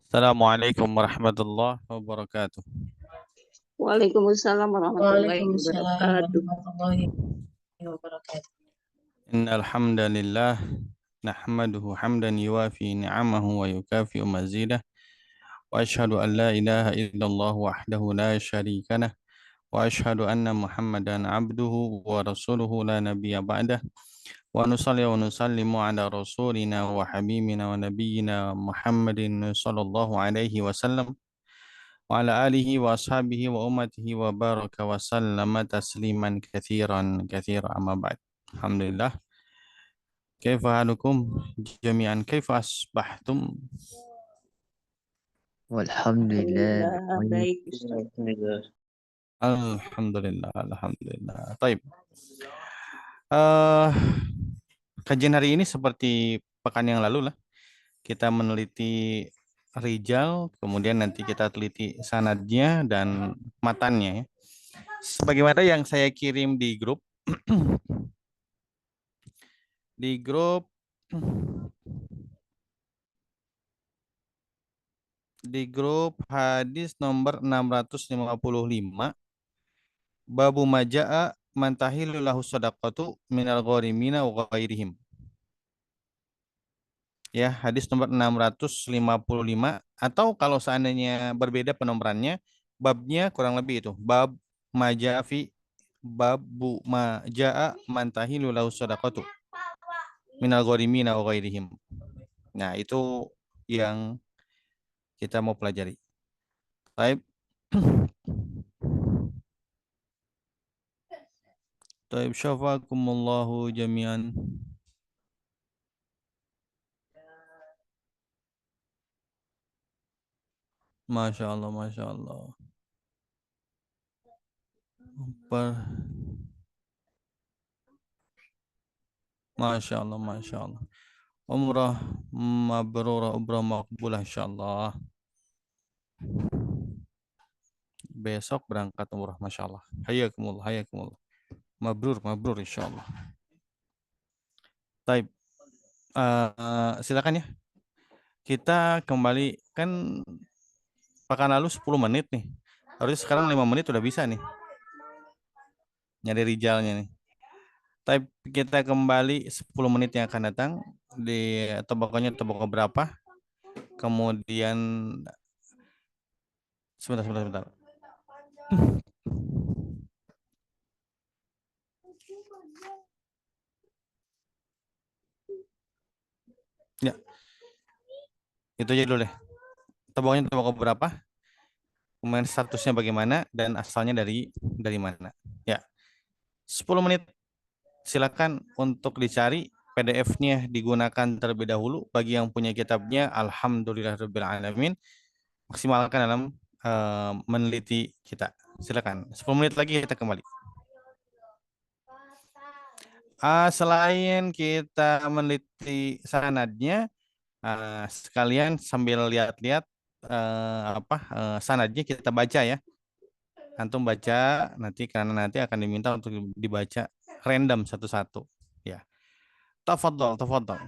Assalamualaikum warahmatullahi wabarakatuh. Waalaikumsalam warahmatullahi Waalaikumsalam wabarakatuh. warahmatullahi wabarakatuh. Innal hamdalillah nahmaduhu hamdan yuwafi ni'amahu wa yukafi'u mazidah wa asyhadu an la ilaha illallah wahdahu la syarika lah wa asyhadu anna Muhammadan abduhu wa rasuluhu la nabiyya ba'dah wa nusalli wa nusallimu ala rasulina wa habibina wa nabiyyina Muhammadin sallallahu alaihi wasallam wa ala alihi wa ashabihi wa ummatihi wa baraka wa sallama tasliman katsiran amma ba'd. Alhamdulillah. Kaifa halukum jami'an? Kaifa asbahtum? Walhamdulillah Alhamdulillah, baik. baik Ustaz. Alhamdulillah, alhamdulillah. Taib. Eh, kajian hari ini seperti pekan yang lalu lah. Kita meneliti rijal, kemudian nanti kita teliti sanadnya dan matannya ya. Sebagaimana yang saya kirim di grup di grup hadis nomor 655 babu majaa mantahilu lahu sadaqatu minal gharimina wa ghairihim. Ya, hadis nomor 655 atau kalau seandainya berbeda penomborannya, babnya kurang lebih itu. Bab majafi babu majaa mantahilu lahu sadaqatu minal gharimina wa ghairihim. Nah, itu yang kita mau pelajari. Baik. Taib syafakumullahu jami'an. Masya Allah, Masya Allah. Masya Allah, Masya Allah. Umrah mabrurah, umrah makbulah insyaallah. Besok berangkat umrah, Masya Allah. Hayakumullah, hayakumullah. Mabrur, mabrur insyaallah. Taib. Silakan ya. Kita kembali, kan pekan lalu 10 menit nih. Harusnya sekarang 5 menit udah bisa nih. Nyari rijalnya nih. Tapi kita kembali 10 menit yang akan datang di tebak berapa. Kemudian sebentar. Ya, itu aja dulu deh. Tebak berapa? Kemudian statusnya bagaimana dan asalnya dari mana. Ya, 10 menit. Silakan untuk dicari PDF-nya digunakan terlebih dahulu. Bagi yang punya kitabnya, alhamdulillahirabbil alamin. Maksimalkan dalam meneliti kita. Silakan. 10 menit lagi kita kembali. Selain kita meneliti sanadnya, sekalian sambil lihat-lihat sanadnya kita baca ya. Antum baca nanti karena nanti akan diminta untuk dibaca random satu-satu. Ya. Tafadhol, tafadhol.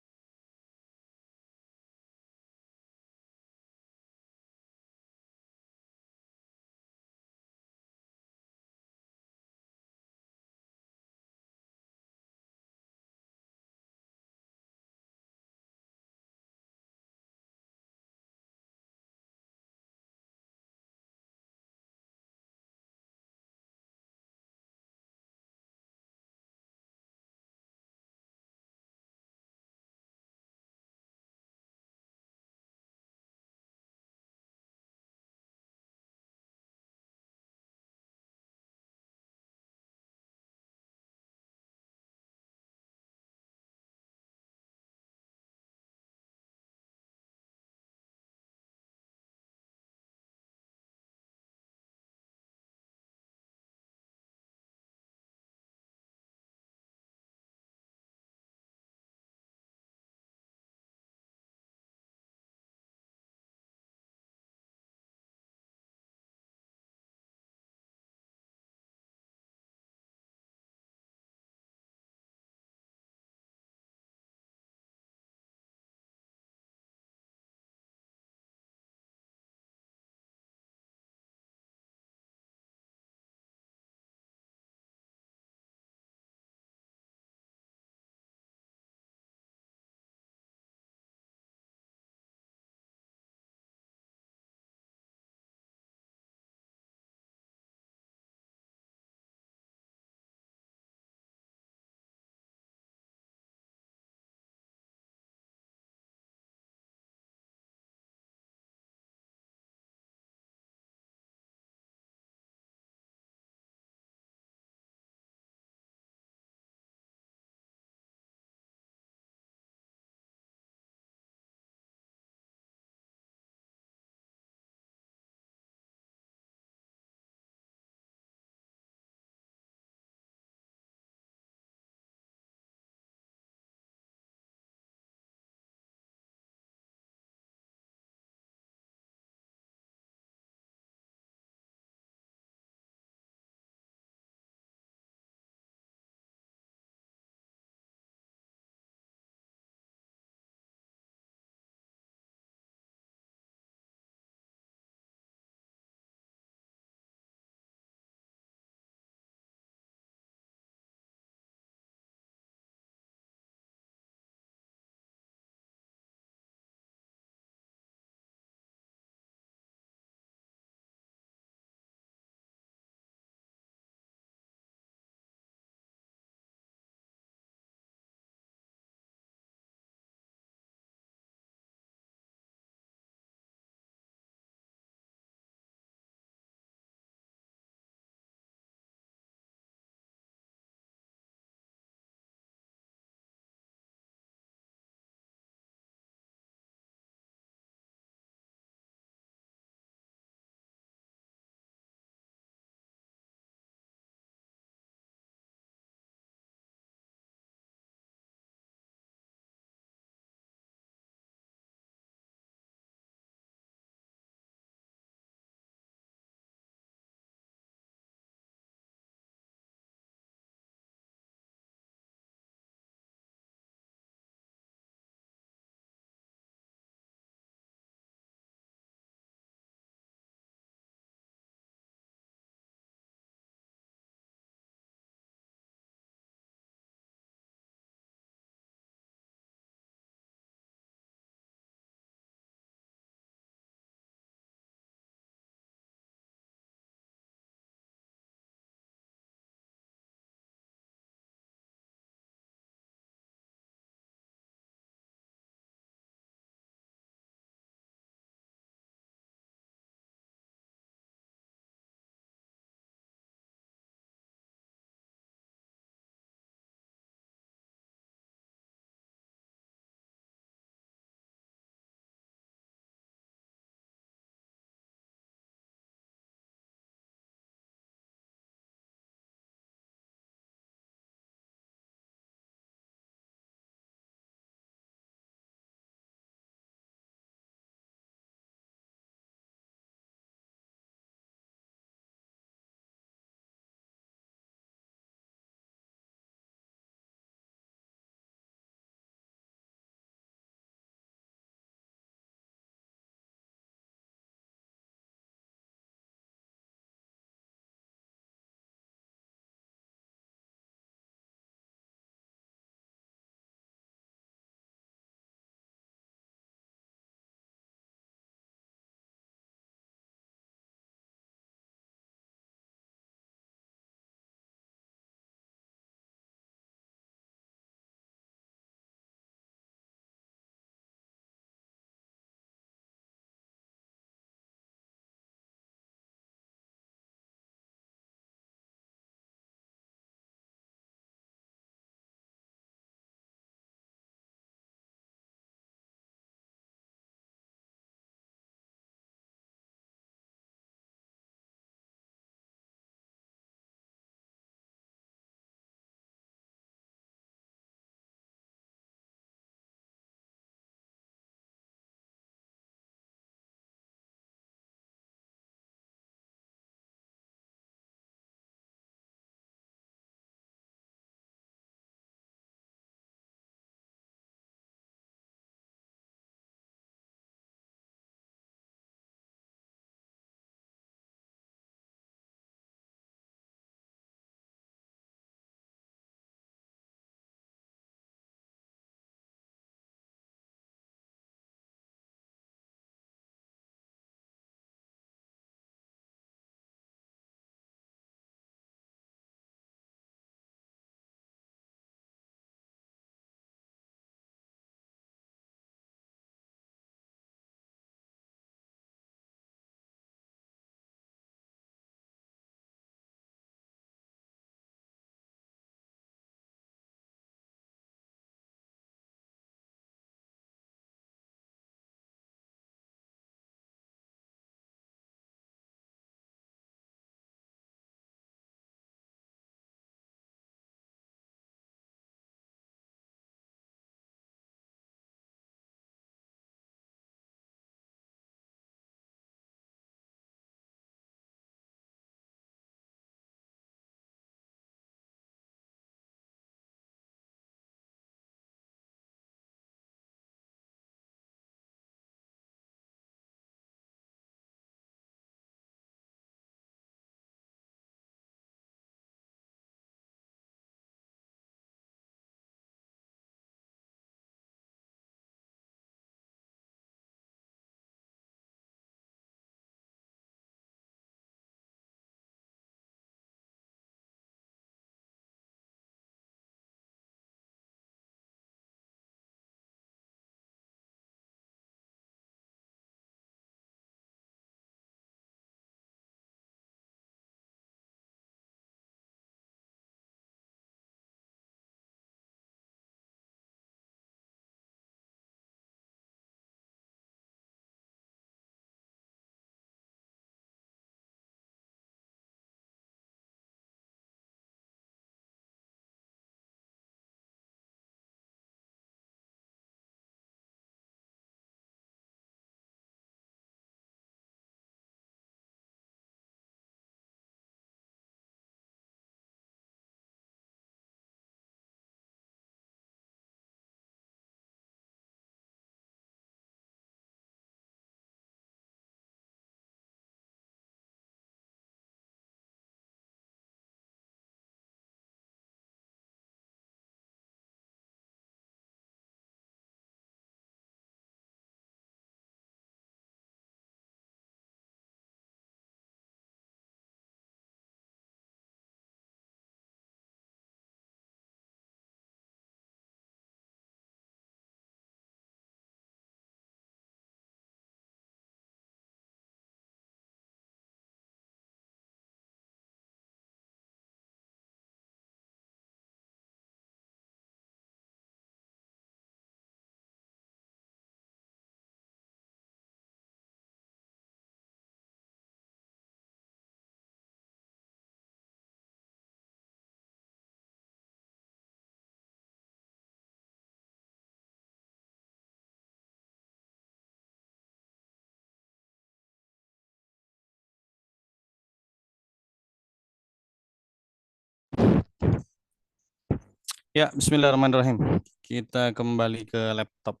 Ya, bismillahirrahmanirrahim. Kita kembali ke laptop.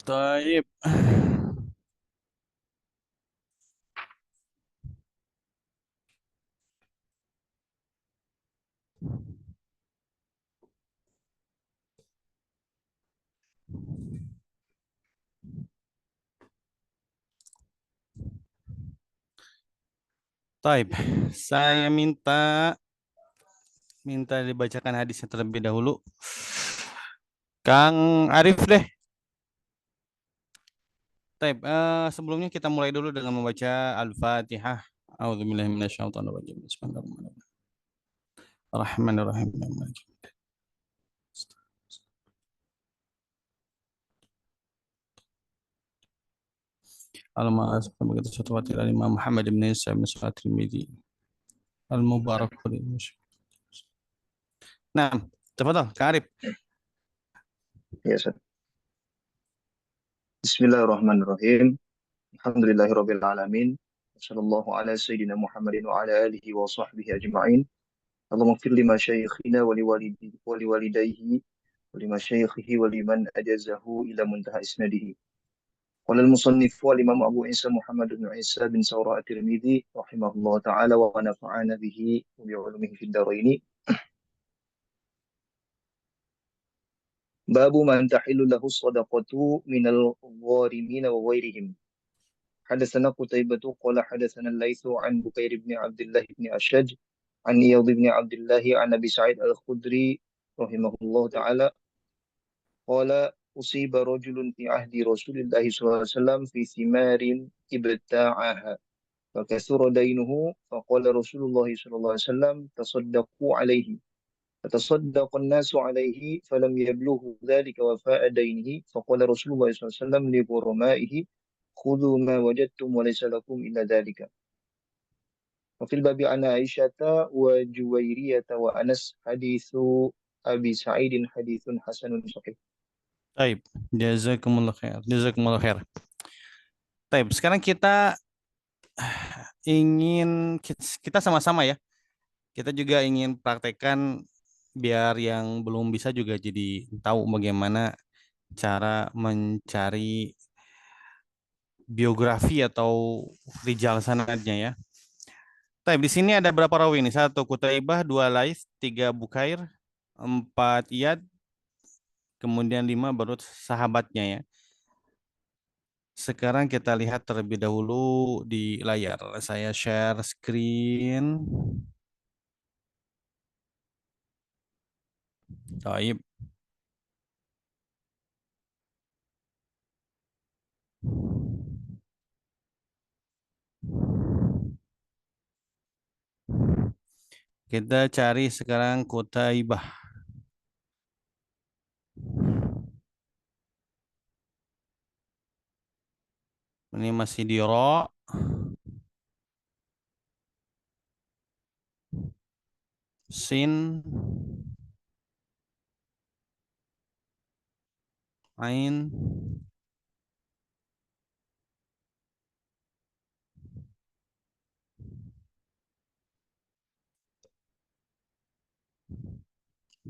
Taib. Taib. Saya minta dibacakan hadisnya terlebih dahulu. Kang Arif deh. Taib. Sebelumnya kita mulai dulu dengan membaca Al-Fatihah. A'udzubillahi minasyaitonirrajim. Bismillahirrahmanirrahim. Rahmanirrahim. Al-Ma'as begitu satu waktu Imam Muhammad bin Isa bin Sa'ad Tirmidzi. Al-Mubarak. Nah, tafadhal Kang Arif. Ya, Ustaz. Bismillahirrahmanirrahim. Alhamdulillahirabbil alamin. Wassallallahu ala sayyidina Muhammadin wa ala alihi wa sahbihi ajma'in. Allahumma ighfir li masyayikhina wa liwalidayhi wa li masyayikhihi wa liman ajazahu ila muntaha isnadihi. Qala al-musannif wal imam Abu Isa Muhammad bin Isa bin Sawra at-Tirmidzi rahimahullah ta'ala wa nafa'ana bihi wa bi ulumihi fid dharain. Babu man tahillu lahu sadaqatu minal gharimin wa ghairihim. حدثنا قتيبة قال حدثنا الليث عن بكير بن عبد الله بن أشج عن إياض بن عبد الله عن أبي سعيد الخدري رحمه الله تعالى قال أصيب رجل في عهد رسول الله صلى الله عليه وسلم في ثمار ابتاعها فكثر دينه فقال رسول الله صلى الله عليه وسلم تصدقوا عليه فتصدق الناس عليه فلم يبلغ ذلك وفاء دينه فقال رسول الله صلى الله عليه وسلم لغرمائه خذوا ما وجدتم وليس لكم إلا ذلك. وفي الباب عن عائشة وجويرية وأنس حديث أبي سعيد حديث حسن صحيح. Taib. Jazakumullah khair. Jazakumullah khair. Taib. Sekarang kita ingin kita sama-sama ya. Kita juga ingin praktekkan biar yang belum bisa juga jadi tahu bagaimana cara mencari biografi atau rijal sanadnya ya. Taib, di sini ada berapa rawi ini? Satu Kutaibah, dua Lais, tiga Bukair, empat Iyad, kemudian lima baru sahabatnya ya. Sekarang kita lihat terlebih dahulu di layar. Saya share screen. Taib. Kita cari sekarang Kutaibah. Ini masih di Ro. Sin. Ain.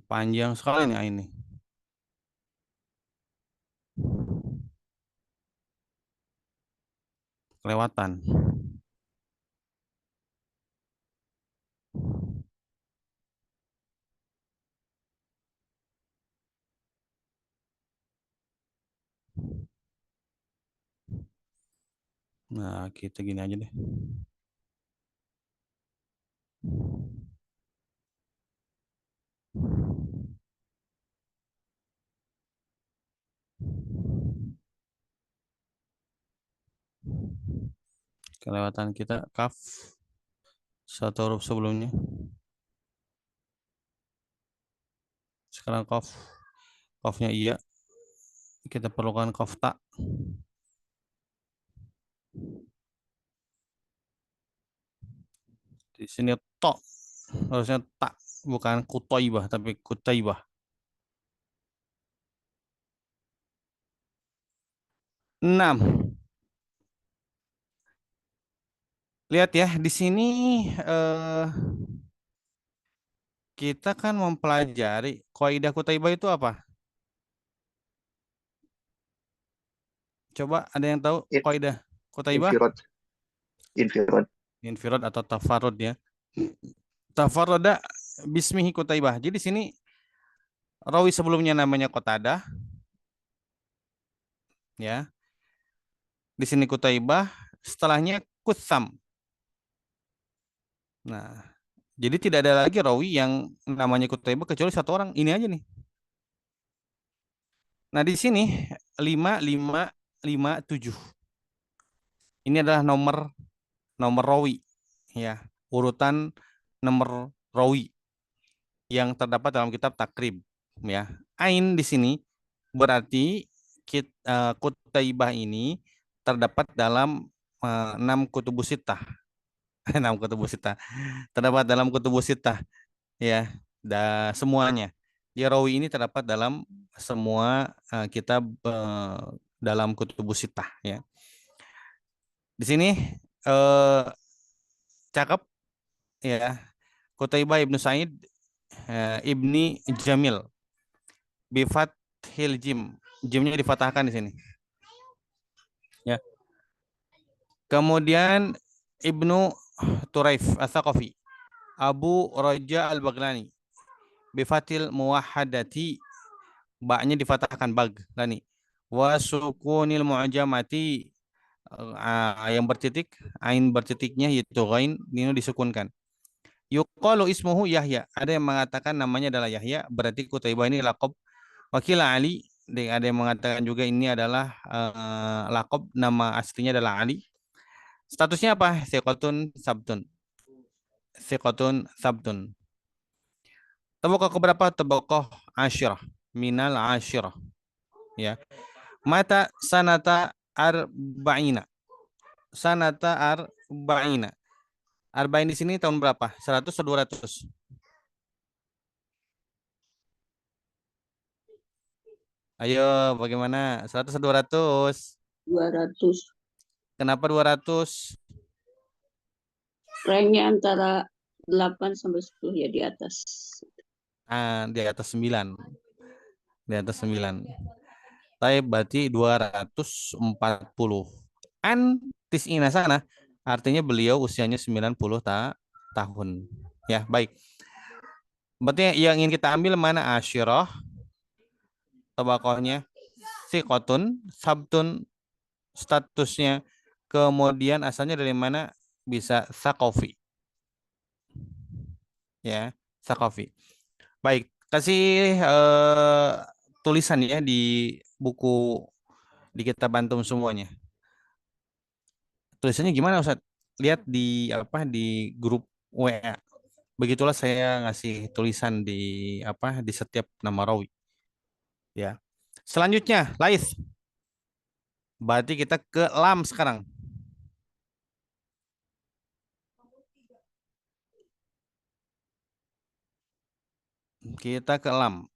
Panjang sekali nih Ain nih. Kelewatan. Nah, kita gini aja deh. Kelewatan kita kaf satu huruf sebelumnya. Sekarang kaf. Kafnya iya. Kita perlukan kaf tak. Di sini to. Harusnya tak. Bukan kutoibah tapi kutaibah. 6. Lihat ya, di sini eh, kita kan mempelajari kaidah kutaibah itu apa? Coba ada yang tahu In- kaidah kutaibah? Infirad, infirad. Infirad atau tafarud ya. Tafarroda bismihi kutaibah. Jadi di sini rawi sebelumnya namanya Qatadah ya. Di sini kutaibah, setelahnya kutsam. Nah, jadi tidak ada lagi rawi yang namanya kutaibah kecuali satu orang. Ini aja nih. Nah, di sini 5557. Ini adalah nomor nomor rawi ya, urutan nomor rawi yang terdapat dalam kitab Takrib ya. Ain di sini berarti Kutaibah ini terdapat dalam 6 kutubus sittah. 6 kutubus sittah. Terdapat dalam kutubus sittah ya. Semuanya. Ya rawi ini terdapat dalam semua kitab dalam kutubus sittah ya. Di sini eh cakep ya. Kutaibah Ibnu Said Ibni Jamil bifat jim. Jimnya difatahkan di sini. Ya. Kemudian Ibnu Turaif As-Saqafi, Abu Raja Al-Baghlani, bifatil muwahhadati, ba-nya difatahkan bag lani. Wa sukunil mu'jamati, yang bertitik, ain bertitiknya yaitu ghain ini disukunkan. Yuqalu ismuhu Yahya. Ada yang mengatakan namanya adalah Yahya, berarti Kutaibah ini laqab. Wakil Ali, ada yang mengatakan juga ini adalah laqab, nama aslinya adalah Ali. Statusnya apa? Thiqatun sabtun. Thiqatun sabtun. Tabaqah keberapa? Tabaqah asyirah. Minal asyirah. Ya. Mata sanata arba'ina. Sanata arba'ina. Arba'in di sini tahun berapa? 100 atau 200? Ayo, bagaimana? 100 atau 200? 200. Kenapa 200? Ranknya antara 8 sampai 10 ya di atas. Di atas 9. Di atas 9. Tapi berarti 240. An tis'ina sana artinya beliau usianya 90 tahun. Ya, baik. Berarti yang ingin kita ambil mana asyirah, tabakohnya, sikotun, sabtun, statusnya, kemudian asalnya dari mana, bisa sakofi. Ya, sakofi. Baik, kasih tulisan ya di buku di kita bantu semuanya. Tulisannya gimana Ustaz? Lihat di apa di grup WA. Begitulah saya ngasih tulisan di apa di setiap nama rawi ya. Selanjutnya, Lais. Berarti kita ke lam sekarang. Kita ke lam.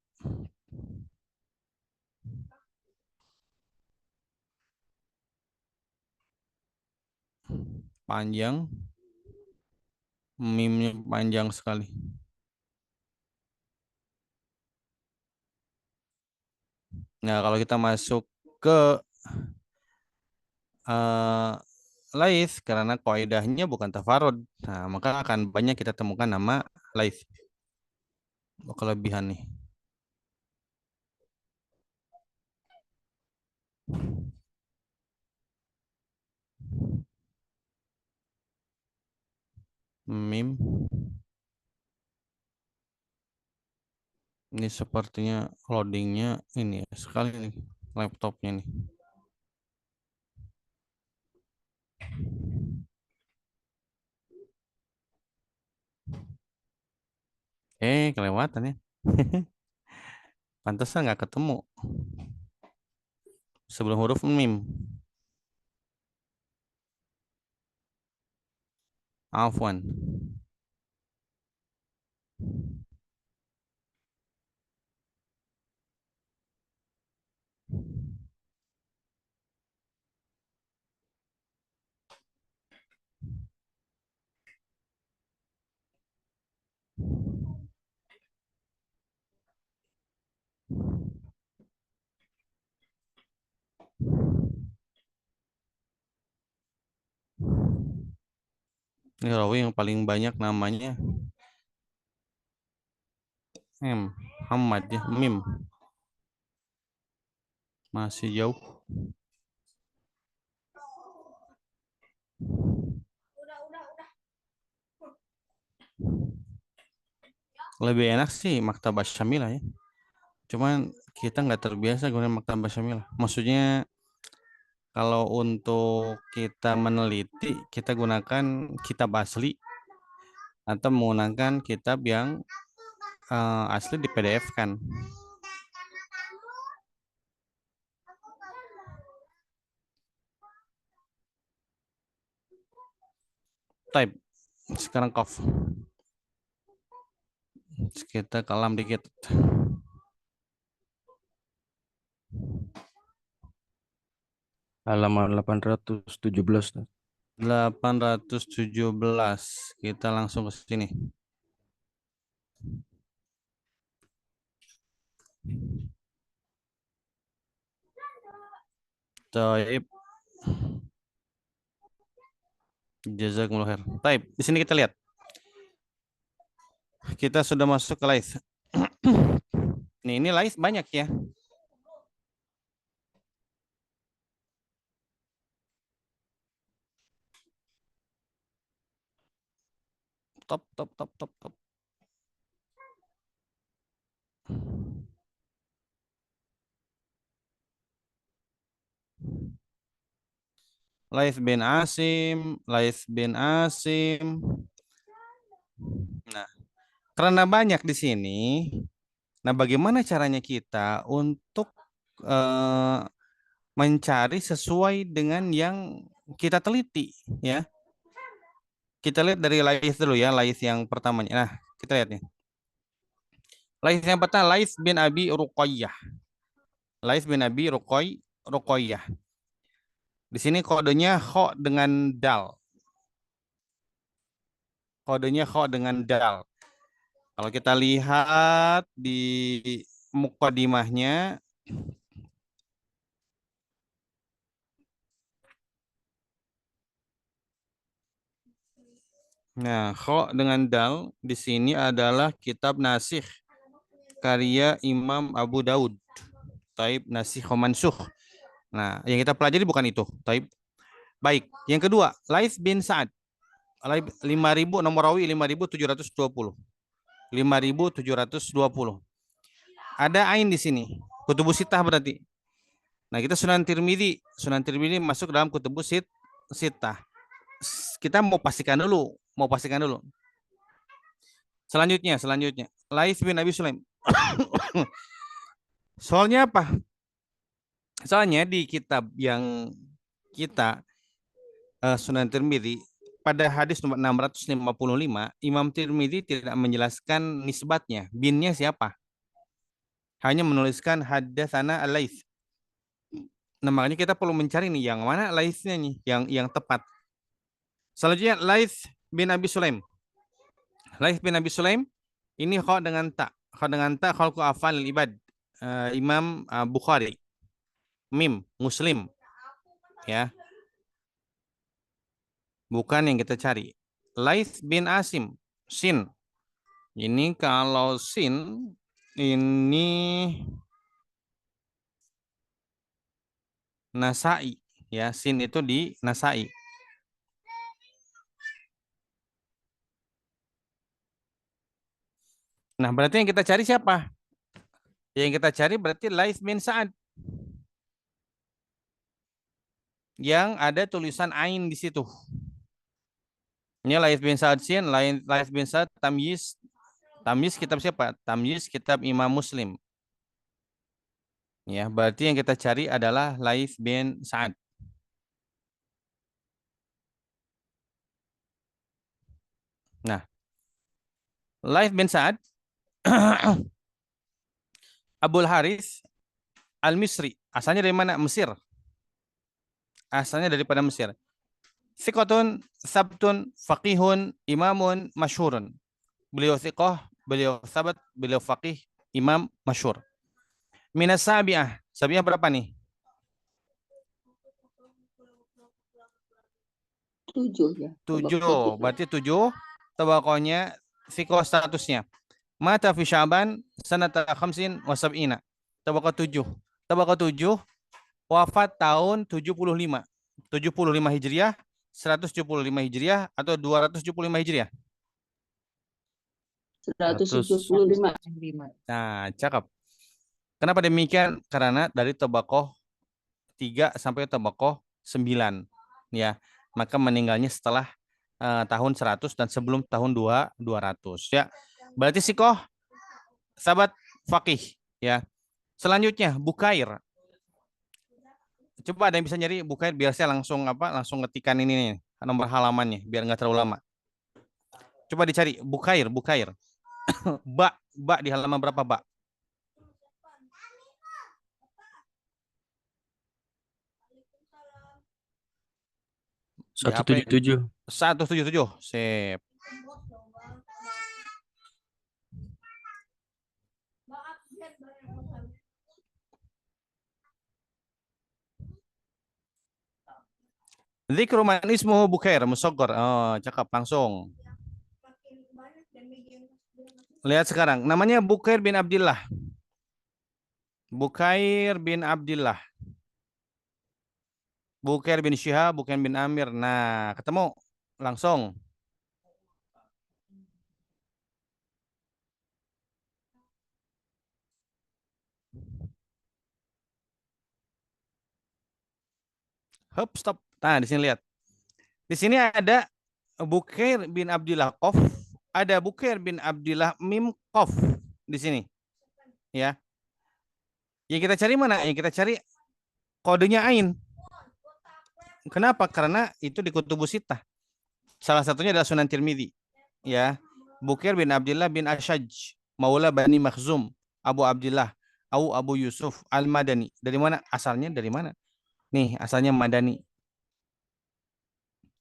Panjang. Mimnya panjang sekali. Nah, kalau kita masuk ke eh, Lais, karena kaidahnya bukan tafarud. Nah, maka akan banyak kita temukan nama Lais. Kelebihan nih. Mim. Ini sepertinya loadingnya ini ya, sekali nih laptopnya nih. Kelewatan ya. Pantesan nggak ketemu sebelum huruf mim. Afwan. Ini rawi yang paling banyak namanya Muhammad ya, Mim. Masih jauh. Lebih enak sih Maktabah Syamilah ya. Cuman kita nggak terbiasa gunakan Maktabah Syamilah. Maksudnya kalau untuk kita meneliti, kita gunakan kitab asli atau menggunakan kitab yang asli di PDF kan. Type. Sekarang kof. Kita kalam dikit. Halaman 817. 817. Kita langsung ke sini. Taib. Jazakumullah khair. Taib. Di sini kita lihat. Kita sudah masuk ke Laith. Ini Laith banyak ya. Top. Laith bin Asim. Nah, karena banyak di sini. Nah, bagaimana caranya kita untuk mencari sesuai dengan yang kita teliti, ya? Kita lihat dari Laith dulu ya, Laith yang pertamanya. Nah, kita lihat nih. Laith yang pertama, Laith bin Abi Ruqayyah. Ruqayyah. Di sini kodenya kho dengan dal. Kalau kita lihat di mukadimahnya, nah, kho dengan dal di sini adalah kitab Nasikh karya Imam Abu Daud. Taib Nasikh Mansukh. Nah, yang kita pelajari bukan itu. Taib. Baik, yang kedua, Laits bin Sa'ad. 5.000 nomor rawi 5.720. 5.720. Ada ain di sini. Kutubus Sittah berarti. Nah, kita Sunan Tirmidzi masuk dalam Kutubus Sittah. Kita mau pastikan dulu. Selanjutnya. Laits bin Abi Sulaim. Soalnya apa? Soalnya di kitab yang kita Sunan Tirmidzi pada hadis nomor 655, Imam Tirmidzi tidak menjelaskan nisbatnya, binnya siapa. Hanya menuliskan hadatsana Al-Laits. Nah, makanya kita perlu mencari nih yang mana Laitsnya nih, yang tepat. Selanjutnya Laits bin Abi Sulaim. Ini kha dengan ta. Khalqu afal ibad. Imam Bukhari. Mim Muslim. Ya. Bukan yang kita cari. Laits bin Asim. Sin. Ini kalau sin ini Nasai, ya, sin itu di Nasai. Nah, berarti yang kita cari siapa? Yang kita cari berarti Laits bin Sa'ad. Yang ada tulisan ain di situ. Ini Laits bin Sa'ad sin, Laits bin Sa'ad tamyiz. Tamyiz kitab siapa? Tamyiz kitab Imam Muslim. Ya, berarti yang kita cari adalah Laits bin Sa'ad. Nah, Laits bin Sa'ad Abul Haris Al-Misri. Asalnya dari mana? Mesir. Asalnya daripada Mesir. Thiqatun, sabtun, faqihun, imamun, masyhurun. Beliau thiqah, beliau sabat, beliau faqih, imam, masyhur. Minas sabi'ah. Sabi'ah berapa nih? 7 ya. Tabaqo 7. 3. Berarti 7 tabakohnya sikoh statusnya. Mata fi Sya'ban sanata khamsin wa sab'ina. Tabaqo 7. Tabaqo 7 wafat tahun 75. 75 Hijriah, 175 Hijriah atau 275 Hijriah? 175. Nah, cakep. Kenapa demikian? Karena dari tabaqoh 3 sampai tabaqoh 9 ya. Maka meninggalnya setelah tahun 100 dan sebelum tahun 200 ya. Berarti sikoh sahabat fakih ya. Selanjutnya Bukair. Coba ada yang bisa nyari Bukair biar saya langsung langsung ketikan ini nih nomor halamannya biar nggak terlalu lama. Coba dicari Bukair. Bak di halaman berapa, Bak? Di HP 177. 177. Sip. Dzikru man ismuhu Bukair musaghar. Oh, cakep langsung. Lihat sekarang, namanya Bukair bin Abdullah. Bukair bin Abdullah. Bukair bin Syihab, Bukair bin Amir. Nah, ketemu langsung. Hop, stop. Nah, di sini lihat. Di sini ada Bukair bin Abdullah Qaf, ada Bukair bin Abdullah Mim Qaf di sini. Ya. Yang kita cari mana? Yang kita cari kodenya Ain. Kenapa? Karena itu di Kutubus Sittah. Salah satunya adalah Sunan Tirmidzi. Ya. Bukair bin Abdullah bin Ashaj, Maula Bani Makhzum, Abu Abdullah, Abu Yusuf Al-Madani. Dari mana? Asalnya dari mana? Nih, asalnya Madani.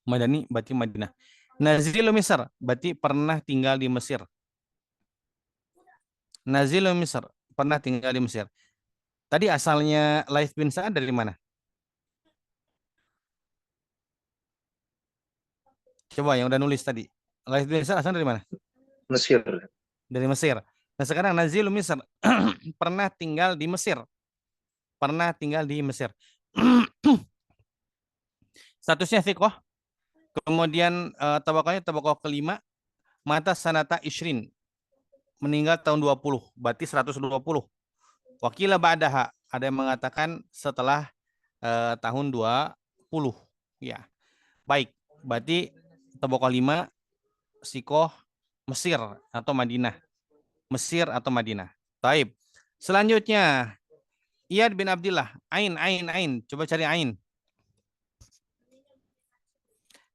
Madani berarti Madinah. Nazilu Misr berarti pernah tinggal di Mesir. Nazilu Misr pernah tinggal di Mesir. Tadi asalnya Laits bin Sa'ad dari mana? Coba yang udah nulis tadi. Laits bin Sa'ad asalnya dari mana? Mesir. Dari Mesir. Nah sekarang Nazilu Misr pernah tinggal di Mesir. Pernah tinggal di Mesir. Statusnya thiqah. Kemudian tabaqoh kelima, mata sanata Ishrin, meninggal tahun 20, berarti 120. Wakila ba'daha, ada yang mengatakan setelah tahun 20. Ya. Baik, berarti tabaqoh 5 sikoh Mesir atau Madinah. Mesir atau Madinah. Taib. Selanjutnya Iyad bin Abdullah, Ain. Coba cari Ain.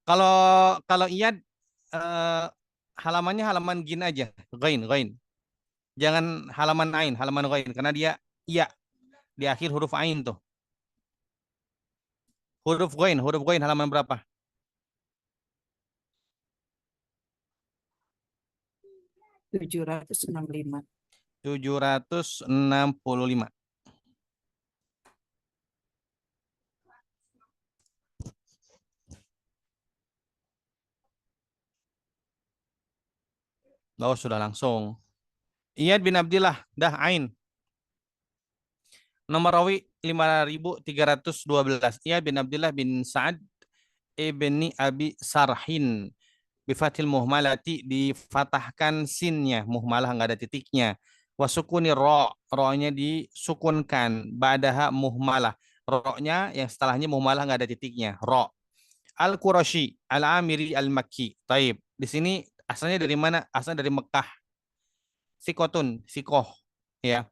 Kalau Iyad halamannya halaman gin aja, Ghain. Jangan halaman Ain, halaman Ghain karena dia iya di akhir huruf Ain tuh. Huruf Ghain halaman berapa? 765. 765. Oh, sudah langsung. Iyad bin Abdullah, dah Ain. Nomor rawi 5312. Iyad bin Abdullah bin Sa'ad ibni Abi Sarhin. Bifathil muhmalati, difatahkan sinnya, muhmalah nggak ada titiknya. Wasukuni ro-nya disukunkan. Ba'daha muhmalah. Ro-nya yang setelahnya muhmalah nggak ada titiknya. Ro. Al-Qurashi, Al-Amiri, Al-Makki. Taib. Di sini asalnya dari mana? Asalnya dari Mekah. Sikoh. Ya.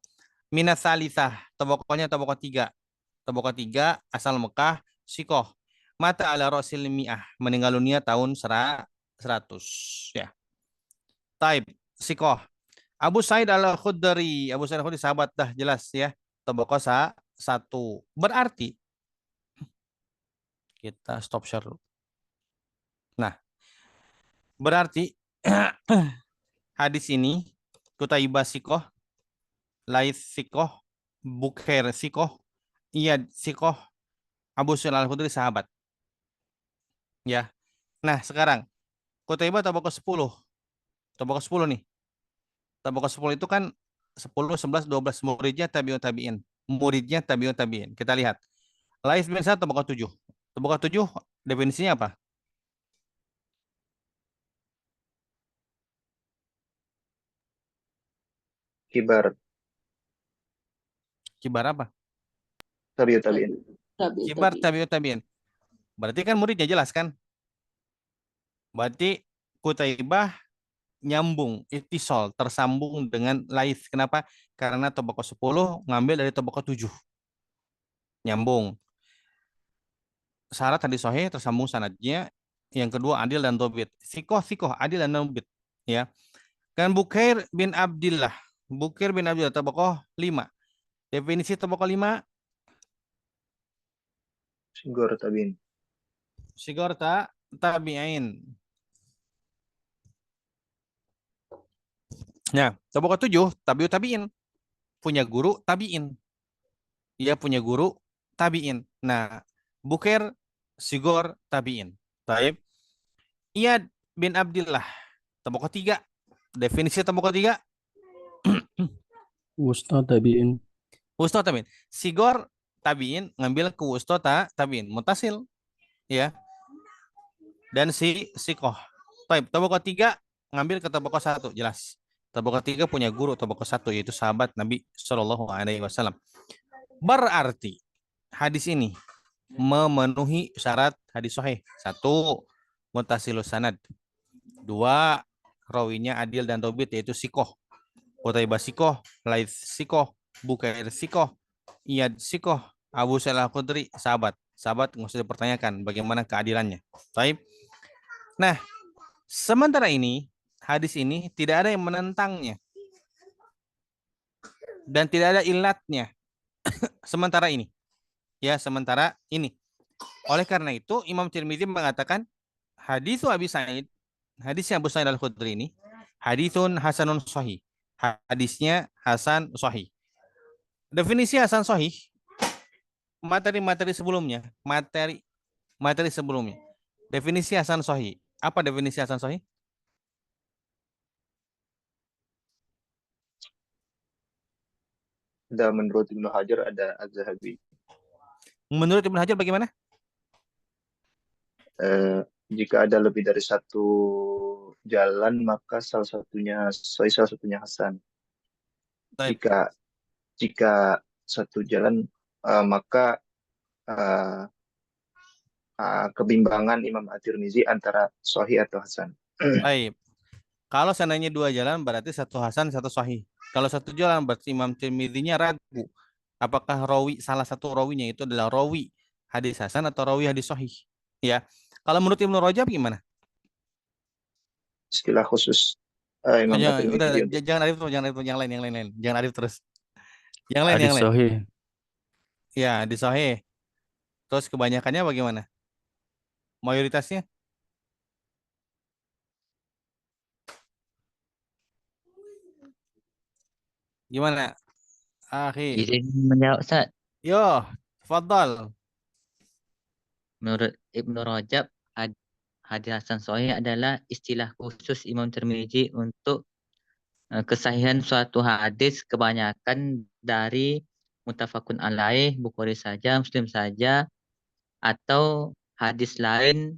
Minas Salisah, tabaqohnya tabaqoh 3. Tabaqoh 3 asal Mekah, sikoh. Mata ala Rasul Mi'ah, meninggal dunia tahun 100 ya. Taib, sikoh. Abu Sa'id Al-Khudri, sahabat dah jelas ya. Tabaqoh 1. Berarti kita stop share dulu. Nah, berarti hadis ini Kutaibah sikoh, Laits sikoh, Bukair sikoh, Iyad sikoh, Abu Sa'id Al-Khudri sahabat. Ya. Nah, sekarang Qutaibah tabaqah 10. Tabaqah 10 nih. Tabaqah 10 itu kan 10, 11, 12 muridnya tabi'ut tabi'in. Muridnya tabi'ut tabi'in. Kita lihat. Laits bin Sa'ad tabaqah 7. Tabaqah 7 definisinya apa? Kibar. Kibar apa? Tabiut tabiin. Kibar tabi'ut tabi'in. Berarti kan muridnya jelas kan? Berarti Qutaibah nyambung, ittisal, tersambung dengan Laits. Kenapa? Karena tabaqah 10 ngambil dari tabaqah 7. Nyambung. Syarat hadis sahih tersambung sanadnya. Yang kedua adil dan dobit. Sikoh, adil dan dobit. Ya. Kan Bukair bin Abdillah. Bukair bin Abdillah tabaqah 5. Definisi tabaqah 5. Sigor tabiin. Sigor tabi'in. Nah, tabaqah 7 tabi'ut tabi'in. Punya guru tabi'in. Ia punya guru tabi'in. Nah, Bukair Sigor tabi'in. Taib. Iyad bin Abdillah tabaqah 3. Definisi tabaqah 3. Wusta tabiin. Wusta tabi'in. Sigor tabi'in ngambil ke wusta tabi'in. Mutasil. Ya. Dan si sikoh. Taib. Tabaqah 3 ngambil ke tabaqah 1. Jelas. Tabaqah 3 punya guru tabaqah 1 yaitu sahabat Nabi Shallallahu Alaihi Wasallam. Berarti hadis ini memenuhi syarat hadis sahih. 1. Mutasilus sanad. 2. Rawinya adil dan dobit yaitu sikoh. Qutaibah sikoh, Laits sikoh, Bukair sikoh, Iyad sikoh, Abu Sa'id Al-Khudri sahabat. Sahabat nggak usah dipertanyakan bagaimana keadilannya. Baik. Nah, sementara ini hadis ini tidak ada yang menentangnya dan tidak ada ilatnya. Sementara ini. Ya, sementara ini. Oleh karena itu Imam Tirmidzi mengatakan hadis Abi Sa'id, hadisnya Abu Sa'id Al-Khudri ini hadisun hasanun sahih. Hadisnya hasan sahih. Definisi hasan sahih materi-materi sebelumnya, materi sebelumnya. Definisi hasan sahih. Apa definisi hasan sahih? Ada menurut Ibnu Hajar, ada Az-Zahabi. Menurut Ibnu Hajar bagaimana? Jika ada lebih dari satu jalan, maka salah satunya sahih, salah satunya hasan. Baik. Jika satu jalan, maka kebimbangan Imam At-Tirmizi antara sahih atau hasan. Baik. Kalau seandainya 2 jalan berarti satu hasan, satu sahih. Kalau satu jalan berarti Imam Tirmidzi-nya ragu. Apakah salah satu rawinya itu adalah rawi hadis hasan atau rawi hadis sahih? Ya. Kalau menurut Ibnu Rajab gimana? Istilah khusus Oh, Imam jangan, udah, At-Tirmizi. jangan Arif terus, jangan Arif terus, yang lain. Jangan Arif terus. Yang lain, Hadis sahih. Ya, hadis sahih. Terus kebanyakannya bagaimana? Mayoritasnya? Gimana? Akhi. Izin menjawab Ustaz. Yo, tafadhal. Menurut Ibnu Rajab, hadis Hasan Sahih adalah istilah khusus Imam Tirmizi untuk kesahihan suatu hadis kebanyakan dari muttafaqun alaih, Bukhari saja, Muslim saja, atau hadis lain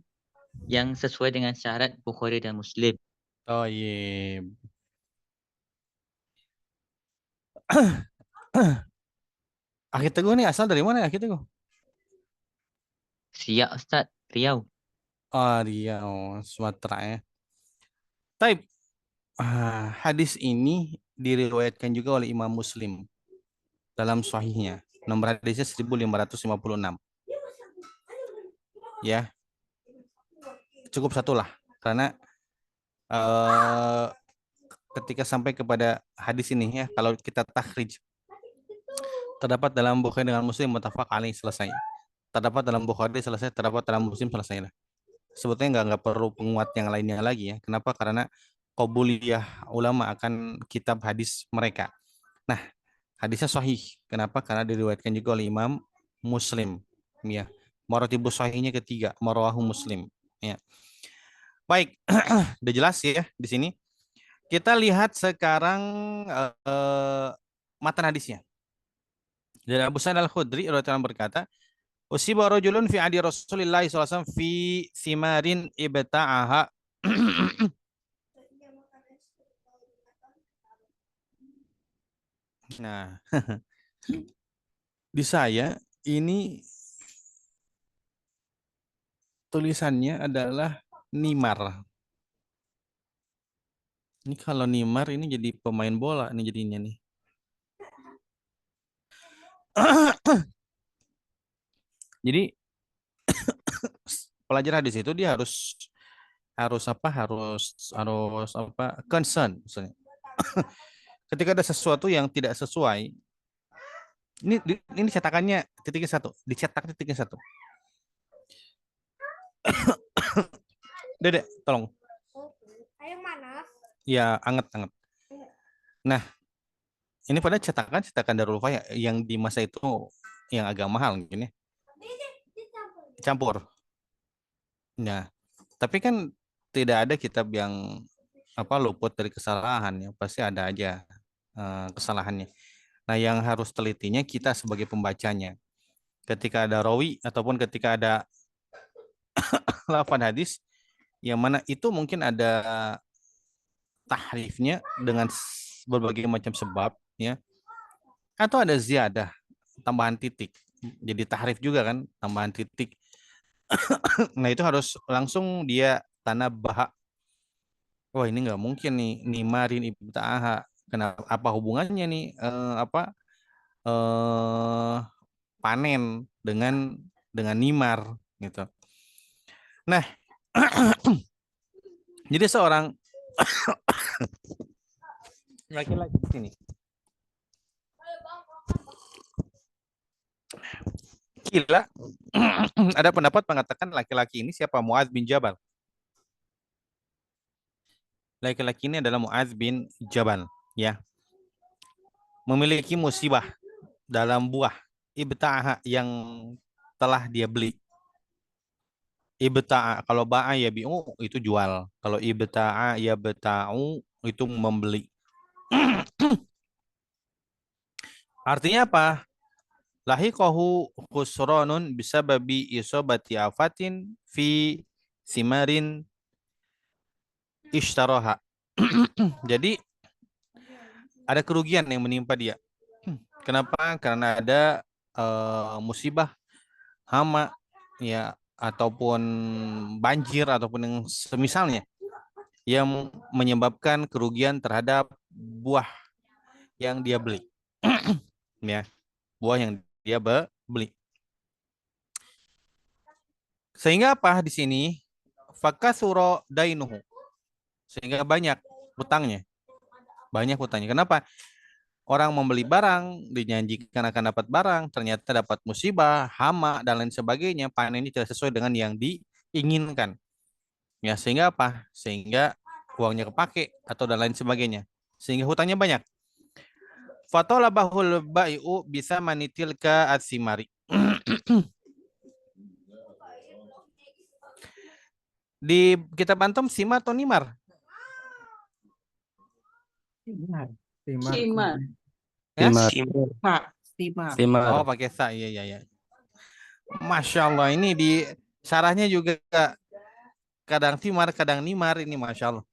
yang sesuai dengan syarat Bukhari dan Muslim. Oh iya. Akhi Teguh nih asal dari mana Akhi Teguh? Siap Ustaz, Riau. Oh, Riau, Sumatera ya. Taib. Hadis ini diriwayatkan juga oleh Imam Muslim dalam sahihnya. Nomor hadisnya 1556. Ya, cukup satu lah. Karena ketika sampai kepada hadis ini ya, kalau kita takhrij, terdapat dalam Bukhari dengan Muslim muttafaq alaih selesai. Terdapat dalam Bukhari selesai, terdapat dalam Muslim selesai lah. Sebetulnya nggak perlu penguat yang lainnya lagi ya. Kenapa? Karena qabuliyah ulama akan kitab hadis mereka. Nah, hadisnya sahih. Kenapa? Karena diriwayatkan juga oleh Imam Muslim. Ya, maratibus sahihnya ketiga, marawahu Muslim. Ya. Baik, udah jelas ya di sini. Kita lihat sekarang matan hadisnya. Dari Abu Sa'id Al-Khudri radhiyallahu anhu berkata, "Usiba rajulun fi adi Rasulillah sallallahu alaihi wasallam fi simarin ibta'aha." Nah, di saya ini tulisannya adalah Nimar. Ini kalau Nimar ini jadi pemain bola nih jadinya nih. Jadi pelajar hadis itu dia harus apa concern misalnya. Ketika ada sesuatu yang tidak sesuai, ini cetakannya titiknya satu, dicetak titiknya satu. Dedek, tolong. Air mana? Ya, anget. Nah, ini pada cetakan Darul Wafah yang di masa itu yang agak mahal mungkin ya. Campur. Nah, tapi kan tidak ada kitab yang luput dari kesalahan ya, pasti ada aja kesalahannya. Nah, yang harus telitinya kita sebagai pembacanya. Ketika ada rawi ataupun ketika ada lafaz hadis yang mana itu mungkin ada tahrifnya dengan berbagai macam sebab ya. Atau ada ziyadah, tambahan titik. Jadi tahrif juga kan, tambahan titik. Nah, itu harus langsung dia tanabah. Wah, ini nggak mungkin nih nimarin ibta'aha. Kenapa, apa hubungannya nih panen dengan nimar gitu. Nah, jadi seorang laki-laki ini gila. Ada pendapat mengatakan laki-laki ini siapa? Mu'adz bin Jabal. Laki-laki ini adalah Mu'adz bin Jabal ya. Memiliki musibah dalam buah ibta'ah yang telah dia beli. Ibta'a, kalau ba'a ya bi'u itu jual. Kalau ibta'a ya beta'u itu membeli. Artinya apa? Lahiqahu khusranun bisababi isobati afatin fi simarin ishtaraha. Jadi ada kerugian yang menimpa dia. Kenapa? Karena ada musibah hama ya ataupun banjir ataupun yang semisalnya yang menyebabkan kerugian terhadap buah yang dia beli. Ya, buah yang dia beli. Sehingga apa di sini? Fakasuro dainuhu. Sehingga banyak hutangnya. Banyak hutangnya. Kenapa? Orang membeli barang, dijanjikan akan dapat barang, ternyata dapat musibah, hama, dan lain sebagainya. Panennya tidak sesuai dengan yang diinginkan. Ya, sehingga apa? Sehingga uangnya kepake atau dan lain sebagainya. Sehingga hutangnya banyak. Fatolabahul bai'u bisa manitilka atsimari. Di kitab antum simar atau nimar? Simar. Timar. Oh, pakai sa. Iya. Masya Allah, ini di syarahnya juga kadang timar, kadang nimar. Ini Masya Allah.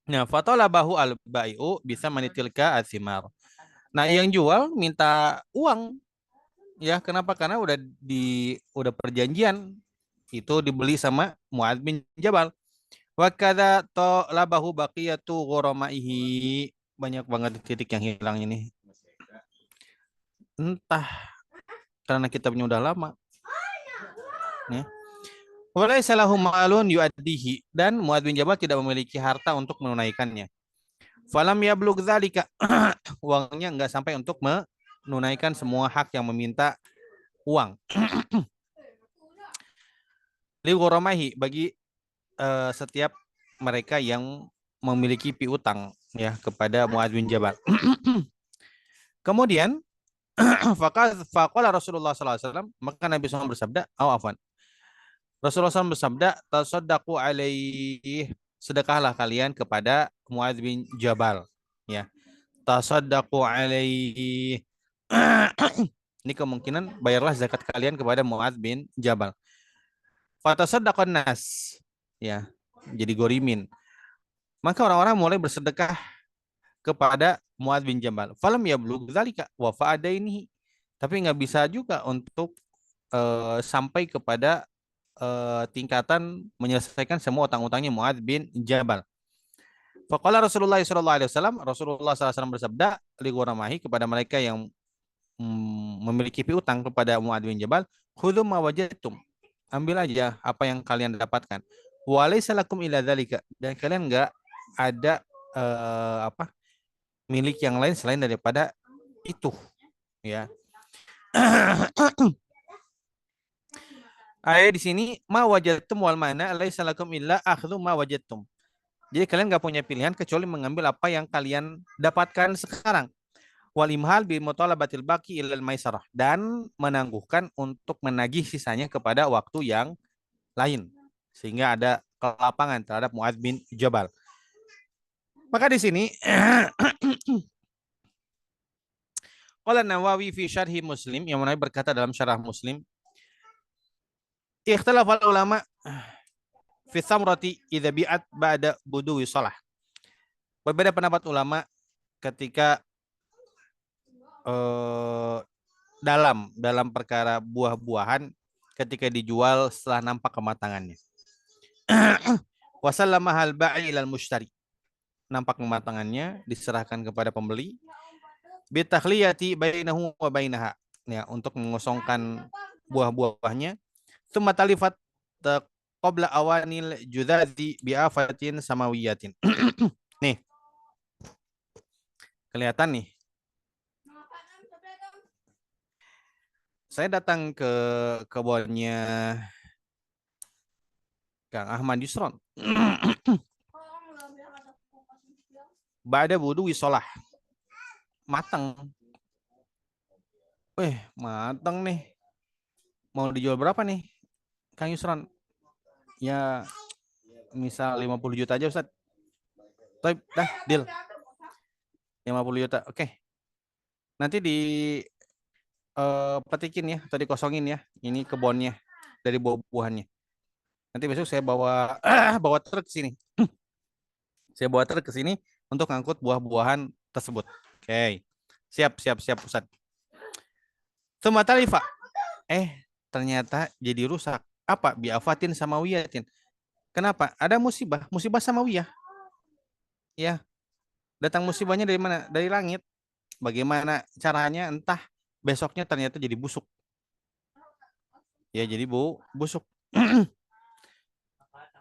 Nah, fatolabahu al-bai'u bisa manitilka asimar. Nah, yang jual minta uang. Ya, kenapa? Karena udah perjanjian. Itu dibeli sama Mu'adz bin Jabal. Wa kadza talabahu baqiyatu ghuramaihi. Banyak banget titik yang hilang ini. Entah karena kitabnya udah lama. Ya. Walaysa lahu malun yu'addihi, dan Mu'adz bin Jabal tidak memiliki harta untuk menunaikannya. Falam yablugh dzalika. Uangnya enggak sampai untuk menunaikan semua hak yang meminta uang. Li ghuramaihi, bagi setiap mereka yang memiliki piutang ya kepada Mu'adz bin Jabal. Kemudian faqala Rasulullah sallallahu alaihi wasallam, maka Nabi SAW bersabda, afwan. Rasulullah SAW bersabda, tasaddaqu alaihi, sedekahlah kalian kepada Muadz bin Jabal. Ya, tasaddaqu alaihi. Ini kemungkinan bayarlah zakat kalian kepada Muadz bin Jabal. Fatasaddaqan nas. Ya, jadi gorimin. Maka orang-orang mulai bersedekah kepada Muadz bin Jabal. Falam yablugh dzalika wa fa'adainihi. Tapi nggak bisa juga untuk sampai kepada tingkatan menyelesaikan semua utang-utangnya Muadz bin Jabal. Faqala Rasulullah SAW, Rasulullah SAW bersabda li ghuramahi, kepada mereka yang memiliki piutang kepada Muadz bin Jabal, khudhu ma wajadtum, ambil aja apa yang kalian dapatkan. Wa laysa lakum illa dzalika, dan kalian enggak ada milik yang lain selain daripada itu, ya. Ayat di sini ma wajadtum wal mana laisa lakum illa akhdhu ma wajadtum. Jadi kalian nggak punya pilihan kecuali mengambil apa yang kalian dapatkan sekarang. Wal imhal bi mutalabatil baqi ilal maisarah, dan menangguhkan untuk menagih sisanya kepada waktu yang lain sehingga ada kelapangan terhadap Muadz bin Jabal. Maka di sini qala Nawawi fi syarhi Muslim, yang Nawawi berkata dalam syarah Muslim, ikhtilafal ulama fi samrati idza bi'at ba'da buduwi shalah. Berbeda pendapat ulama ketika dalam perkara buah-buahan ketika dijual setelah nampak kematangannya. Wasallama hal ba'i ilal mushtari, nampak kematangannya diserahkan kepada pembeli. Bitakhliyati bainahu wa bainaha, ya, untuk mengosongkan buah-buahnya. Tsumma talifat qabla awanil judadzi bi'afatin samawiyatin. Nih. Kelihatan nih. Saya datang ke kebunnya Kang Ahmad Yusron. Ba'da wudu wisolah. Matang. Matang nih. Mau dijual berapa nih, Kang Yusron? Ya, misal 50 juta aja, Ustaz. Dah, deal. 50 juta. Oke. Nanti di petikin ya, atau dikosongin ya. Ini kebunnya dari buah-buahannya. Nanti besok saya bawa truk ke sini. Saya bawa truk ke sini untuk ngangkut buah-buahan tersebut. Oke. Siap Ustaz. Sumatalifa. Ternyata jadi rusak. Apa? Bi'afatin samawiyatin. Kenapa? Ada musibah samawiyah. Ya. Datang musibahnya dari mana? Dari langit. Bagaimana caranya? Entah. Besoknya ternyata jadi busuk. Ya, jadi busuk.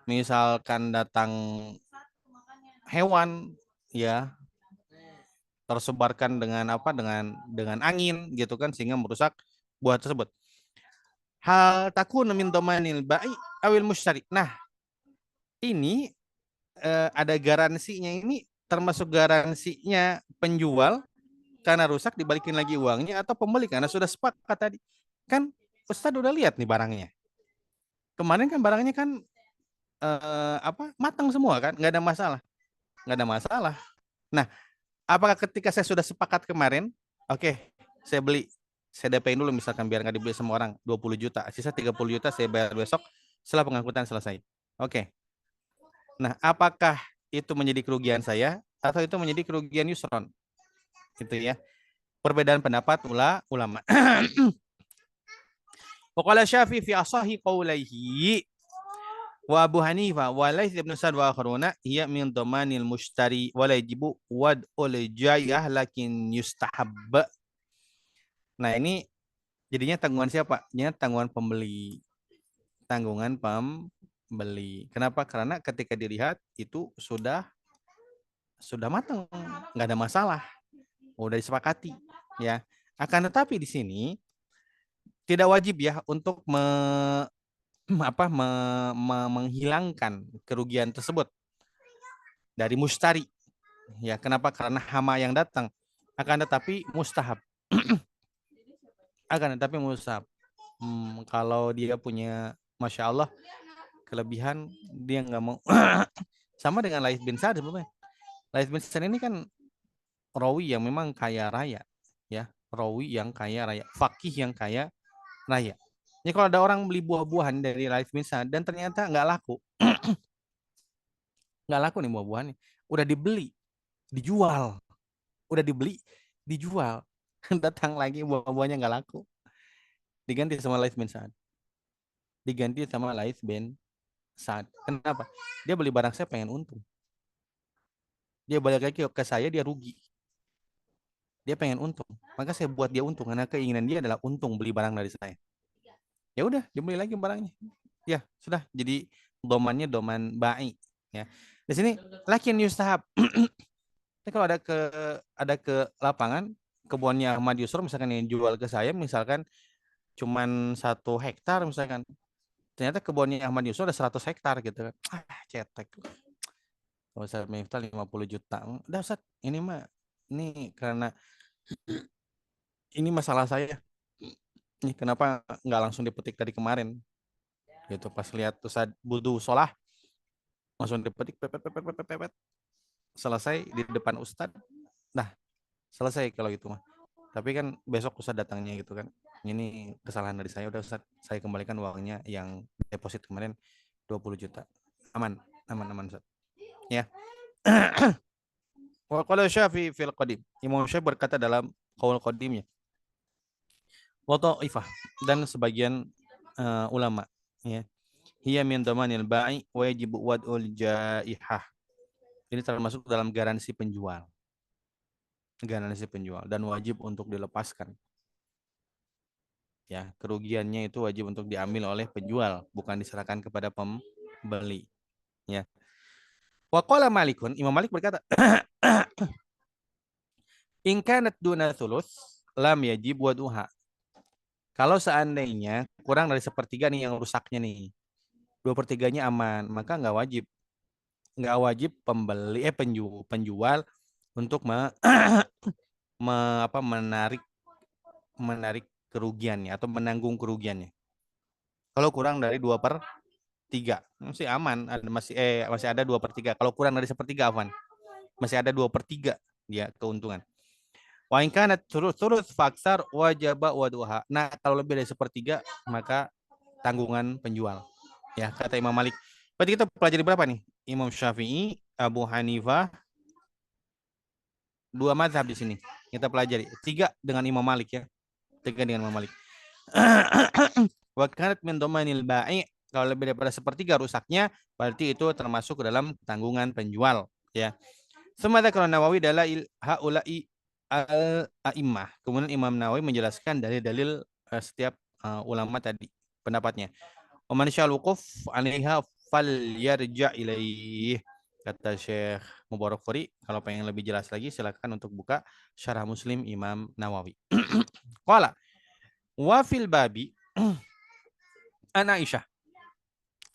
Misalkan datang hewan, ya, tersebarkan dengan dengan angin gitu kan, sehingga merusak buah tersebut. Hal takun min dhamanil ba'i awil mushtari. Nah, ini ada garansinya, ini termasuk garansinya penjual karena rusak dibalikin lagi uangnya, atau pembeli karena sudah sepakat tadi. Kan Ustadz udah lihat nih barangnya. Kemarin kan barangnya kan matang semua kan, nggak ada masalah. Nah, apakah ketika saya sudah sepakat kemarin, oke, saya beli, saya DP-in dulu misalkan biar nggak dibeli semua orang 20 juta, sisa 30 juta saya bayar besok setelah pengangkutan selesai. Oke. Nah, apakah itu menjadi kerugian saya atau itu menjadi kerugian Yusron? Gitu ya. Perbedaan pendapat ulama. Waqala Syafi'i fi asahi qaulaihi wa Abu Hanifah wa Laits bin Sa'd wa akharuna hiya min dhamanil mushtari wa la yajibu wad'ul jayah lakin yustahab. Nah, ini jadinya tanggungan siapa? Jadinya tanggungan pembeli. Kenapa? Karena ketika dilihat itu sudah matang, nggak ada masalah. Udah disepakati, ya. Akan tetapi di sini tidak wajib ya untuk menghilangkan kerugian tersebut dari mushtari. Ya, kenapa? Karena hama yang datang. Akan tetapi mustahab. Kalau dia punya Masya Allah, kelebihan dia nggak mau. Sama dengan Laits bin Sa'd sebenarnya. Laits bin Sa'd ini kan rawi yang memang kaya raya, ya, rawi yang kaya raya, fakih yang kaya raya. Ini kalau ada orang beli buah-buahan dari Laits bin Sa'd dan ternyata nggak laku, nggak laku nih buah-buahannya, udah dibeli, dijual, udah dibeli, dijual, datang lagi buah-buahnya nggak laku, diganti sama Laits bin Sa'd, diganti sama Laits bin Sa'd. Kenapa? Dia beli barang saya pengen untung. Dia balik lagi ke saya, dia rugi. Dia pengen untung. Maka saya buat dia untung karena keinginan dia adalah untung beli barang dari saya. Ya udah, dibeli lagi barangnya. Ya, sudah jadi domannya doman ba'i, ya. Di sini lakin yustahab. Kalau ada ke lapangan kebunnya Ahmad Yusro misalkan yang jual ke saya misalkan cuman 1 hektar misalkan. Ternyata kebunnya Ahmad Yusro ada 100 hektar gitu kan. Cetek. Kalau Ustaz Miftah 50 juta. Udah Ustaz, ini mah ini karena ini masalah saya. Nih kenapa nggak langsung dipetik dari kemarin? Gitu pas lihat Ustaz butuh sholah langsung dipetik pepet. Selesai di depan Ustadz. Nah, selesai kalau gitu mah. Tapi kan besok Ustadz datangnya gitu kan. Ini kesalahan dari saya, udah Ustadz, saya kembalikan uangnya yang deposit kemarin 20 juta. Aman Ustadz. Ya. Wa qala Syafi'i fil qadim. Imam Syafi'i berkata dalam qaul qadimnya. Wa ta'ifah dan sebagian ulama, ya. Hiya min dhamanil ba'i wa yajibu wad'ul jaihah. Ini termasuk dalam garansi penjual. Garansi penjual dan wajib untuk dilepaskan. Ya, kerugiannya itu wajib untuk diambil oleh penjual, bukan diserahkan kepada pembeli. Ya. Wa qala Malikun, Imam Malik berkata, in kanat duna thuluth lam yajib waduha. Kalau seandainya kurang dari 1/3 nih yang rusaknya nih, 2/3-nya aman, maka nggak wajib penjual untuk menarik kerugiannya atau menanggung kerugiannya. Kalau kurang dari 2/3 masih aman, masih ada 2/3. Kalau kurang dari 1/3 Afwan, masih ada 2/3 dia keuntungan. Wa in kanat thuluth faksar wajaba waduha. Nah, kalau lebih dari 1/3 maka tanggungan penjual. Ya, kata Imam Malik. Berarti kita pelajari berapa nih? Imam Syafi'i, Abu Hanifah, 2 mazhab di sini. Kita pelajari. 3 dengan Imam Malik ya. 3 dengan Imam Malik. Wa kanat min dhamanil ba'i, kalau lebih daripada 1/3 rusaknya, berarti itu termasuk ke dalam tanggungan penjual, ya. Semada kalau Nawawi dalail haula'i al-a'immah. Kemudian Imam Nawawi menjelaskan dalil-dalil setiap ulama tadi pendapatnya. Wa man sya'al wuquf 'alaiha falyarja' ilaih. Kata Syekh Mubarak Furi, kalau pengen lebih jelas lagi silakan untuk buka Syarah Muslim Imam Nawawi. Qala wa fil babi an Aisyah.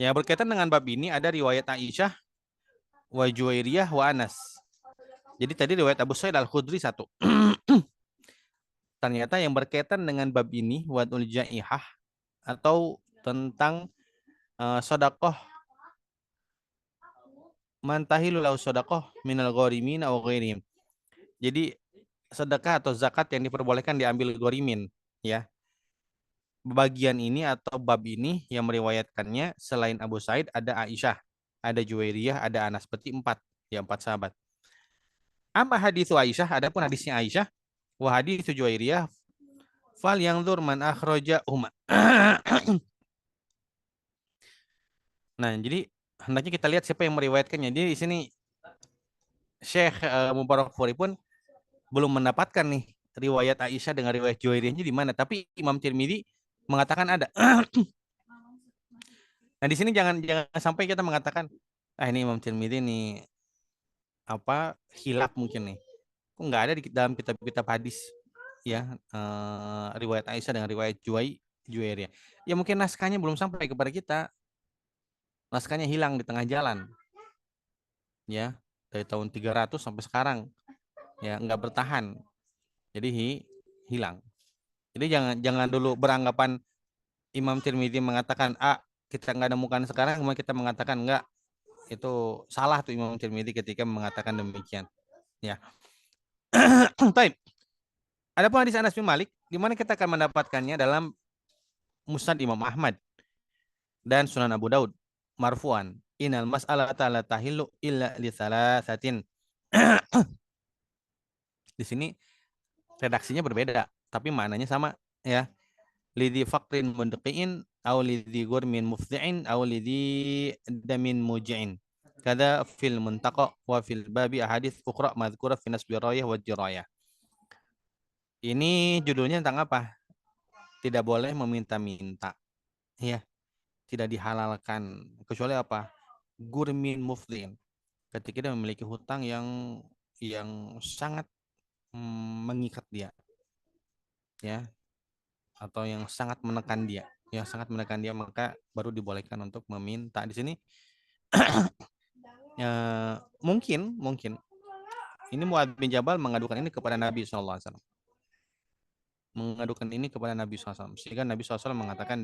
Ya, berkaitan dengan bab ini ada riwayat Aisyah, wa Juwairiyah, wa Anas. Jadi tadi riwayat Abu Sa'id Al-Khudri 1. Ternyata yang berkaitan dengan bab ini wadul jaihah atau tentang sedekah mantahilu lau sedekah minal ghorimin aw ghairihim. Jadi sedekah atau zakat yang diperbolehkan diambil ghorimin, ya. Bagian ini atau bab ini yang meriwayatkannya selain Abu Sa'id ada Aisyah, ada Juwairiyah, ada Anas, berarti 4, ya 4 sahabat. Amma haditsu Aisyah, adapun hadisnya Aisyah, wa haditsu Juwairiyah fal yanzur man akhraja huma. Nah, jadi hendaknya kita lihat siapa yang meriwayatkannya. Jadi di sini Syekh Mubarak Furi pun belum mendapatkan nih riwayat Aisyah dengan riwayat Juwairiyahnya di mana, tapi Imam Tirmidzi mengatakan ada. Nah, di sini jangan sampai kita mengatakan ini Imam Tirmidzi nih hilaf mungkin nih. Kok nggak ada di dalam kitab-kitab hadis, ya, riwayat Aisyah dengan riwayat Juwairiyah. Ya mungkin naskahnya belum sampai kepada kita. Naskahnya hilang di tengah jalan. Ya, dari tahun 300 sampai sekarang. Ya, nggak bertahan. Jadi hilang. Jadi jangan dulu beranggapan Imam Tirmidzi mengatakan kita nggak nemukan sekarang, kemudian kita mengatakan enggak, itu salah tuh Imam Tirmidzi ketika mengatakan demikian. Ya. Taib. Adapun hadis Anas bin Malik, di mana kita akan mendapatkannya dalam Musnad Imam Ahmad dan Sunan Abu Daud marfu'an. Innal mas'alata la tahillu illa li thalathatin. Di sini redaksinya berbeda, tapi maknanya sama ya. Lidhi faqrin mundqi'in aw lidhi gurmin mufdi'in aw lidhi damin muji'in. Kada fil muntaqa wa fil babi ahadits ukhra madhkura fi nasbi rayah wa jirayah. Ini judulnya tentang apa? Tidak boleh meminta-minta. Ya, tidak dihalalkan kecuali apa? Gurmin mufdi'in. Ketika dia memiliki hutang yang sangat mengikat dia, ya, atau yang sangat menekan dia, maka baru dibolehkan untuk meminta. Di sini mungkin ini Muadz bin Jabal mengadukan ini kepada Nabi SAW, sehingga Nabi SAW mengatakan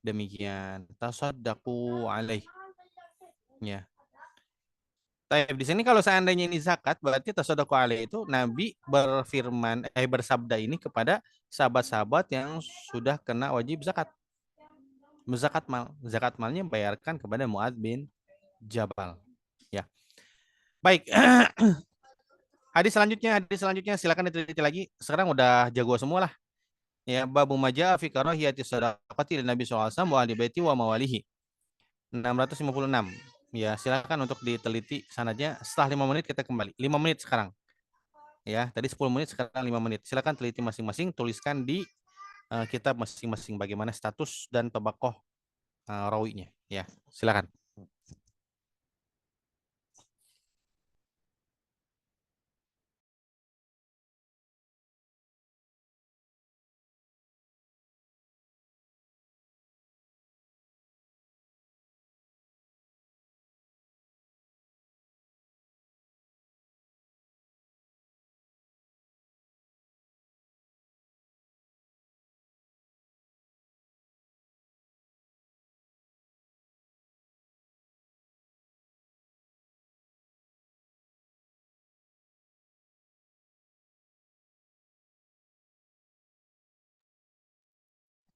demikian, tasaddaqu alaih, ya. Di sini kalau seandainya ini zakat, berarti tasadaqu alaih itu Nabi bersabda ini kepada sahabat-sahabat yang sudah kena wajib zakat. Zakat malnya bayarkan kepada Muadz bin Jabal. Ya. Baik. Hadis selanjutnya silakan diteliti lagi. Sekarang udah jago semua lah. Ya, babu majaa fi karahiyati shadaqati Nabi SAW wa ahli baiti wa mawalihi. 656. Ya, silakan untuk diteliti sanadnya. Setelah 5 menit kita kembali. 5 menit sekarang. Ya, tadi 10 menit, sekarang 5 menit. Silakan teliti masing-masing, tuliskan di kitab masing-masing bagaimana status dan tabaqoh rawinya. Ya, silakan.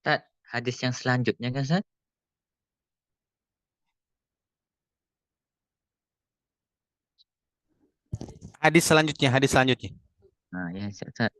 Ustaz, hadis yang selanjutnya kan, Ustaz? Hadis selanjutnya. Nah, ya, Ustaz.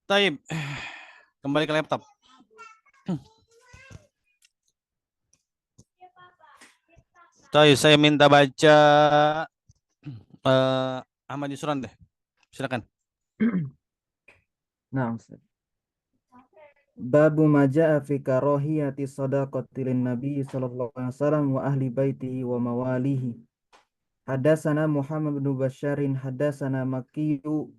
Taib. Kembali ke laptop. Taib, saya minta baca Ahmad Yusran deh. Silakan. Nah, Ustaz. Babu maja'a fi karahiyati sadaqati lin Nabi sallallahu alaihi wasallam wa ahli baitihi wa mawalihi. Hadatsana Muhammad bin Basharin hadatsana Makiyu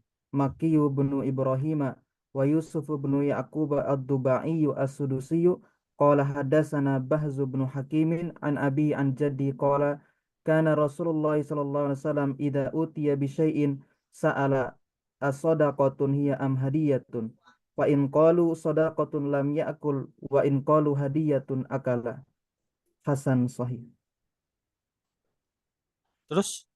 bin Ibrahim wa Yusuf bin Yaqub ad-Dubai as-Sudusi qala hadatsana Bahz bin Hakim an abi an jaddi qala kana Rasulullah sallallahu alaihi wasallam idza utiya bi syai'in sa'ala as-sadaqatun hiya am hadiyatun wa in qalu sadaqatun lam ya'kul wa in qalu hadiyatun akala. Hasan sahih. Terus?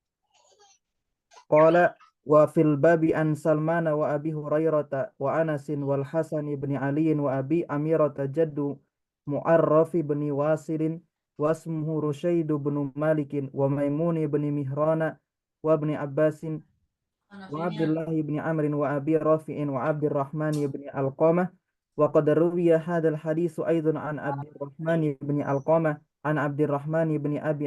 Qala wa fil babi an Salman wa Abi Hurairah wa Anas wal Hasan ibn Ali wa Abi Amirah jaddu Mu'arraf ibn Wasil wa ismuhu Rushayd ibn Malik wa Maimun ibn Mihrana wa ibn Abbas wa Abdullah ibn Amr wa Abi Rafi'in wa Abdurrahman ibn Alqamah wa qad ruwiya hadzal hadits aidan an Abdurrahman ibn Alqamah an Abdurrahman ibn Abi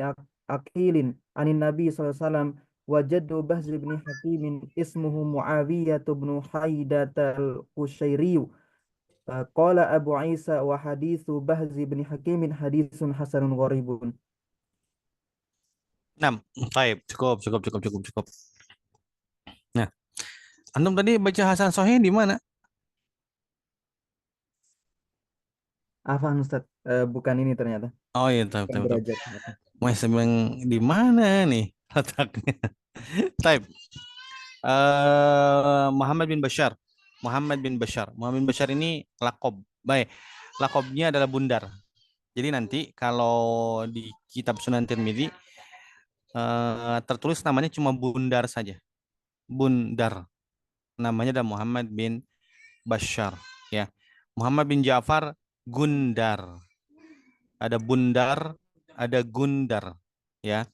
Aqil anin Nabi sallallahu alaihi wasallam وجد بهز بن حكيم اسمه معاوية بن حيدة القشيري قال أبو عيسى وحديث بهز بن حكيم حديث حسن غريب. Nah, baik, cukup. Nah, antum tadi baca Hasan Sahih di mana? Afan Ustaz, bukan ini ternyata. Oh iya, tahu. Derajat. Saya bilang di mana nih letaknya? Taib. Muhammad bin Bashar. Muhammad bin Bashar ini lakob. Baik, lakobnya adalah Bundar. Jadi nanti kalau di kitab Sunan Tirmidzi tertulis namanya cuma Bundar saja. Bundar. Namanya adalah Muhammad bin Bashar. Ya, Muhammad bin Ja'far Gundar. Ada Bundar, ada Gundar. Ya,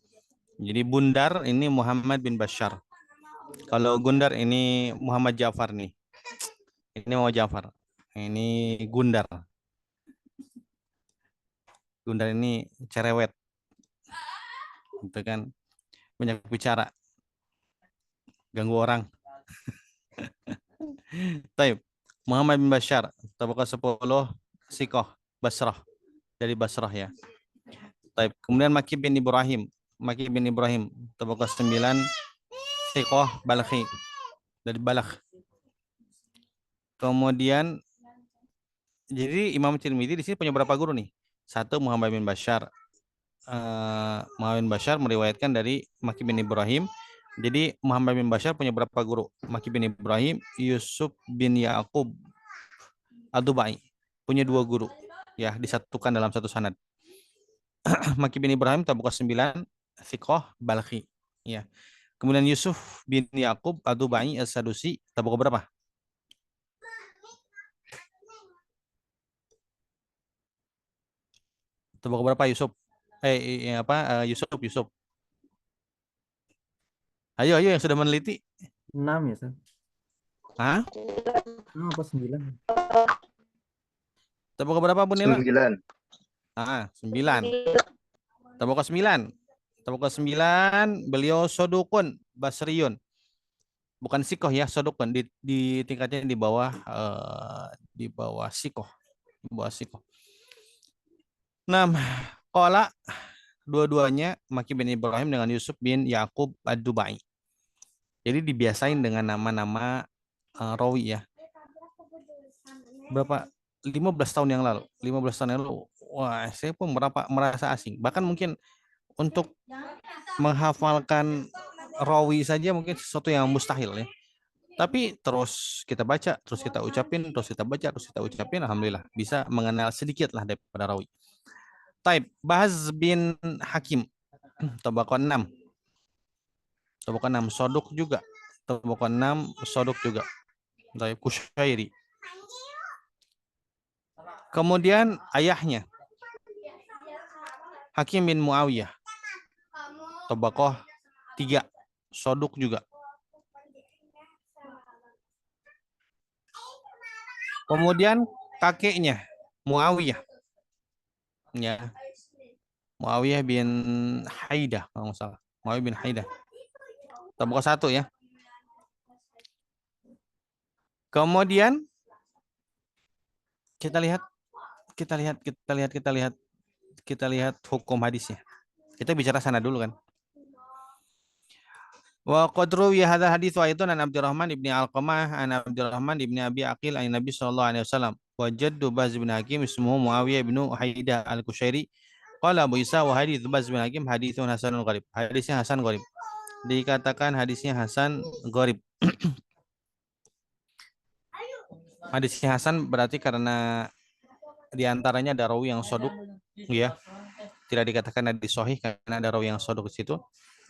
jadi Bundar ini Muhammad bin Bashar. Kalau Gundar ini Muhammad Ja'far nih. Ini Muhammad Ja'far. Ini Gundar. Gundar ini cerewet. Gitu kan. Banyak bicara. Ganggu orang. Taib. Muhammad bin Bashar. Tabaqah 10. Sikoh. Basrah. Dari Basrah ya. Taib. Kemudian Maki bin Ibrahim. Tabaqah 9. Sikoh Balakhi. Dari Balakh. Kemudian jadi Imam Tirmidzi di sini punya berapa guru nih? Satu Muhammad bin Bashar. Muhammad bin Bashar meriwayatkan dari Maki bin Ibrahim. Jadi Muhammad bin Bashar punya berapa guru? Maki bin Ibrahim, Yusuf bin Yaqub Ad-Dubai. Punya 2 guru. Ya, disatukan dalam satu sanad. Maki bin Ibrahim tabaqah 9, Thiqah Balkhi. Ya. Kemudian Yusuf bin Yaqub Ad-Dubai As-Sadusi tabaqah berapa? Tabaqah berapa Yusuf? Yusuf. Ayo yang sudah meneliti. 6 ya, Ustaz. Hah? 6 apa 9? Tabaqah berapa Bu Nila? 9. 9. Tabaqah 9. Tabaqah 9 beliau sodukun basriyun. Bukan sikoh ya, sodukun di tingkatnya di bawah sikoh. Di bawah sikoh. 6. Qala dua-duanya Maki bin Ibrahim dengan Yusuf bin Yaqub Ad-Dubai. Jadi dibiasain dengan nama-nama rawi ya. Berapa? 15 tahun yang lalu. Wah, saya pun merasa asing. Bahkan mungkin untuk menghafalkan rawi saja mungkin sesuatu yang mustahil ya. Tapi terus kita baca, terus kita ucapin, terus kita baca, terus kita ucapin, alhamdulillah bisa mengenal sedikit lah daripada rawi. Taib, Bahz bin Hakim, tabaqah 6. Tabaqah 6, Soduk juga. Tabaqah 6, Soduk juga. Taib, Kusyairi. Kemudian ayahnya, Hakim bin Muawiyah. Tabaqah 3, Soduk juga. Kemudian kakeknya Muawiyah, ya. Muawiyah bin Haidah kalau nggak salah. Muawiyah bin Haidah. Tabuk satu ya. Kemudian kita lihat hukum hadisnya. Kita bicara sana dulu kan. Wa qad ruwiya hadza hadits aidan an Abdurrahman ibni Alqamah an Abdurrahman ibni Abi Aqil an Nabi sallallahu alaihi wasallam wa jaddu Baz bin Hakim ismuhu Muawiyah bin Haidah al-Kushairi qala Abu Isa wa hadits Baz bin Hakim haditsun hasanun gharib. Hadisnya hasan gharib. Dikatakan hadisnya hasan gharib. Hadisnya hasan berarti karena diantaranya ada rawi yang soduk, ya. Tidak dikatakan hadis sahih karena ada rawi yang soduk di situ.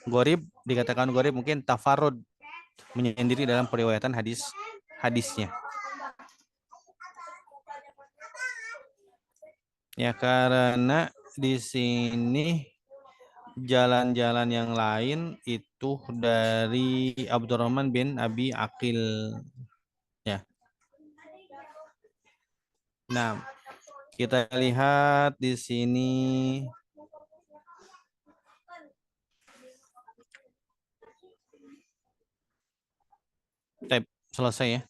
Gharib dikatakan gharib mungkin tafarrud, menyendiri dalam periwayatan hadisnya. Ya karena di sini jalan-jalan yang lain itu dari Abdurrahman bin Abi Aqil, ya. Nah, kita lihat di sini selesai ya.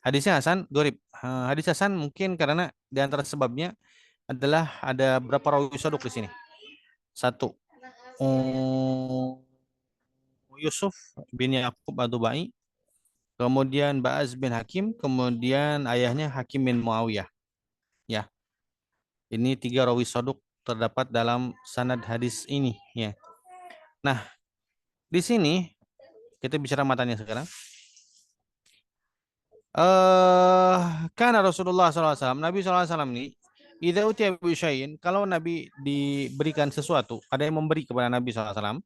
Hadisnya hasan gharib. Hadis hasan mungkin karena di antara sebabnya adalah ada berapa rawi soduk di sini. Satu, Yusuf bin Yaqub Ad-Dubai, kemudian Ba'az bin Hakim, kemudian ayahnya Hakim bin Muawiyah. Ya, ini 3 rawi soduk terdapat dalam sanad hadis ini. Ya. Nah, di sini kita bicara matanya sekarang. Karena Rasulullah SAW, Nabi SAW ini, idza utiya bi syai'in, kalau Nabi diberikan sesuatu, ada yang memberi kepada Nabi SAW,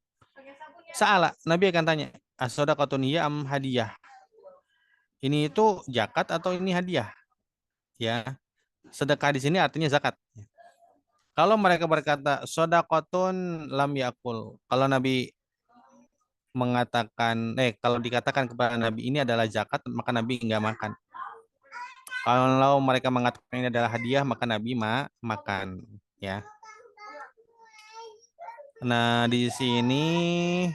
sa'ala, Nabi akan tanya, as-sadaqatun hiya am hadiah? Ini itu zakat atau ini hadiah? Ya. Sedekah di sini artinya zakat. Kalau mereka berkata shadaqatun lam yakul, kalau Nabi mengatakan kalau dikatakan kepada Nabi ini adalah zakat, maka Nabi enggak makan. Kalau mereka mengatakan ini adalah hadiah, maka Nabi makan, ya. Nah, di sini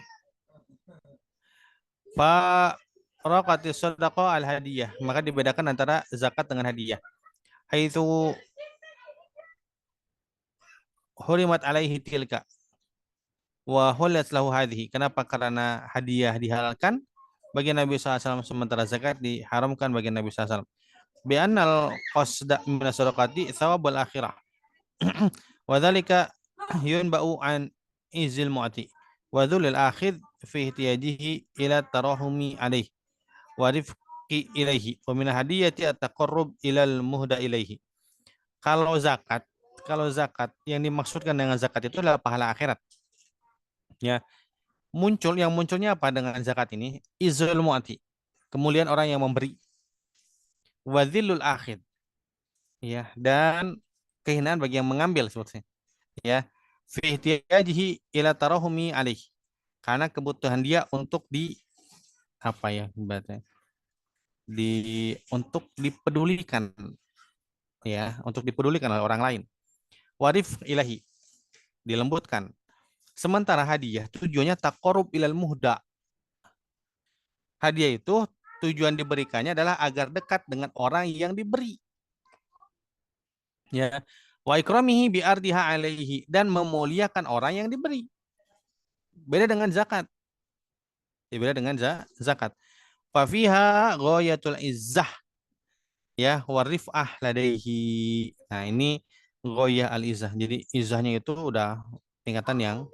Pak raqatis shadaqah al hadiyah, maka dibedakan antara zakat dengan hadiah. Haitsu hurimat alaihi tilka wa hulat lahu hadhihi. Kenapa? Karena hadiah dihalalkan bagi Nabi SAW, sementara zakat diharamkan bagi Nabi SAW. Bi'annal qasda min as-sadaqati thawabul akhirah. Wa dzalika yunba'u an izil mu'ti wa dhulil akhid fi ihtiyajihi ila tarahumi alaihi wa rifqi ilaihi wa min hadiyati at-taqarrub ila al-muhda ilaihi. Kalau zakat yang dimaksudkan dengan zakat itu adalah pahala akhirat. Ya. Munculnya apa dengan zakat ini? Izul mu'ti. Kemuliaan orang yang memberi. Wadzilul akhid. Ya, dan kehinaan bagi yang mengambil sebetulnya. Ya. Fi ihtiyajihi ila tarahumi alaih. Karena kebutuhan dia untuk untuk dipedulikan, ya, untuk dipedulikan oleh orang lain. Warif ilahi, dilembutkan. Sementara hadiah tujuannya taqarrub ilal muhda. Hadiah itu tujuan diberikannya adalah agar dekat dengan orang yang diberi. Ya. Wa ikramihi bi ardiha alaihi, dan memuliakan orang yang diberi. Beda dengan zakat. Ya, beda dengan zakat. Fa fiha ghayatul izzah. Ya, warifah ladaihi. Nah, ini ghayah al-izzah. Jadi izzahnya itu udah tingkatan yang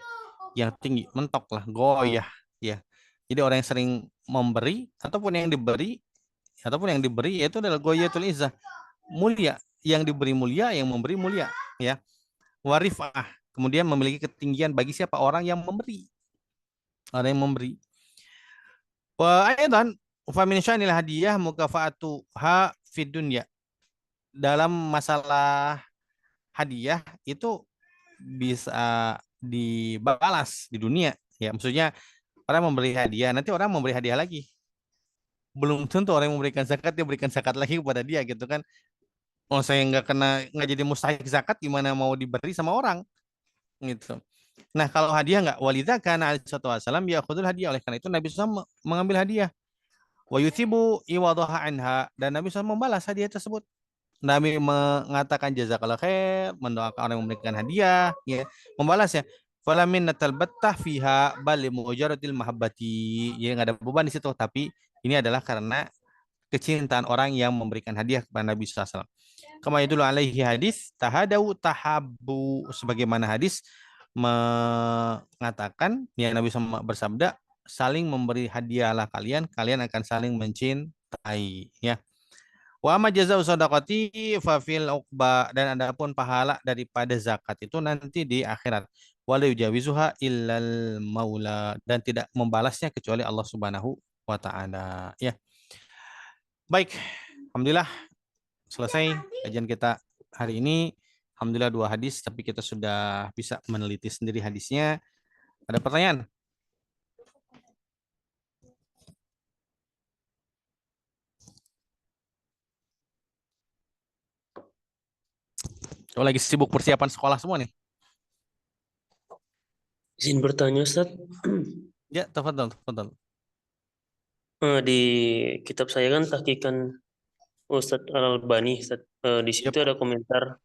tinggi, mentok lah, goyah, ya. Jadi orang yang sering memberi ataupun yang diberi itu adalah goyatul izzah, mulia, yang diberi mulia, yang memberi mulia, ya. Warifah, kemudian memiliki ketinggian bagi siapa? Orang yang memberi. Orang yang memberi. Wa aidan fa min sya'nil hadiyah mukafaatuha fid dunya. Dalam masalah hadiah itu bisa dibalas di dunia, ya. Maksudnya orang memberi hadiah, nanti orang memberi hadiah lagi, belum tentu orang yang memberikan zakat dia berikan zakat lagi kepada dia gitu kan. Oh saya nggak jadi mustahik zakat gimana mau diberi sama orang gitu. Nah kalau hadiah nggak walidha kana alaihi wasallam ya'khudul hadiah, oleh karena itu Nabi SAW mengambil hadiah. Wa yuthibu iwadaha anha, dan Nabi SAW membalas hadiah tersebut. Nabi mengatakan jazakallah khair, mendoakan orang yang memberikan hadiah, ya, membalasnya. Falamin natal battah fiha bal mujaratil mahabbati. Ya nggak ada beban di situ, tapi ini adalah karena kecintaan orang yang memberikan hadiah kepada Nabi SAW. Kama yadullu alaihi hadis tahadau tahabu, sebagaimana hadis mengatakan ya Nabi SAW bersabda, saling memberi hadiahlah kalian, kalian akan saling mencintai, ya. Wa amma jazaa'u shadaqati fa fil uqba, dan adapun pahala daripada zakat itu nanti di akhirat. Wala yujawizuha illal maula, dan tidak membalasnya kecuali Allah Subhanahu wa taala, ya. Baik, alhamdulillah selesai kajian kita hari ini. Alhamdulillah 2 hadis, tapi kita sudah bisa meneliti sendiri hadisnya. Ada pertanyaan? Oh, lagi sibuk persiapan sekolah semua nih. Izin bertanya, Ustaz. Ya, tafadhal, tafadhal. Di kitab saya kan tahqiqan Ustadz Al-Albani, Ustaz. Di situ ada komentar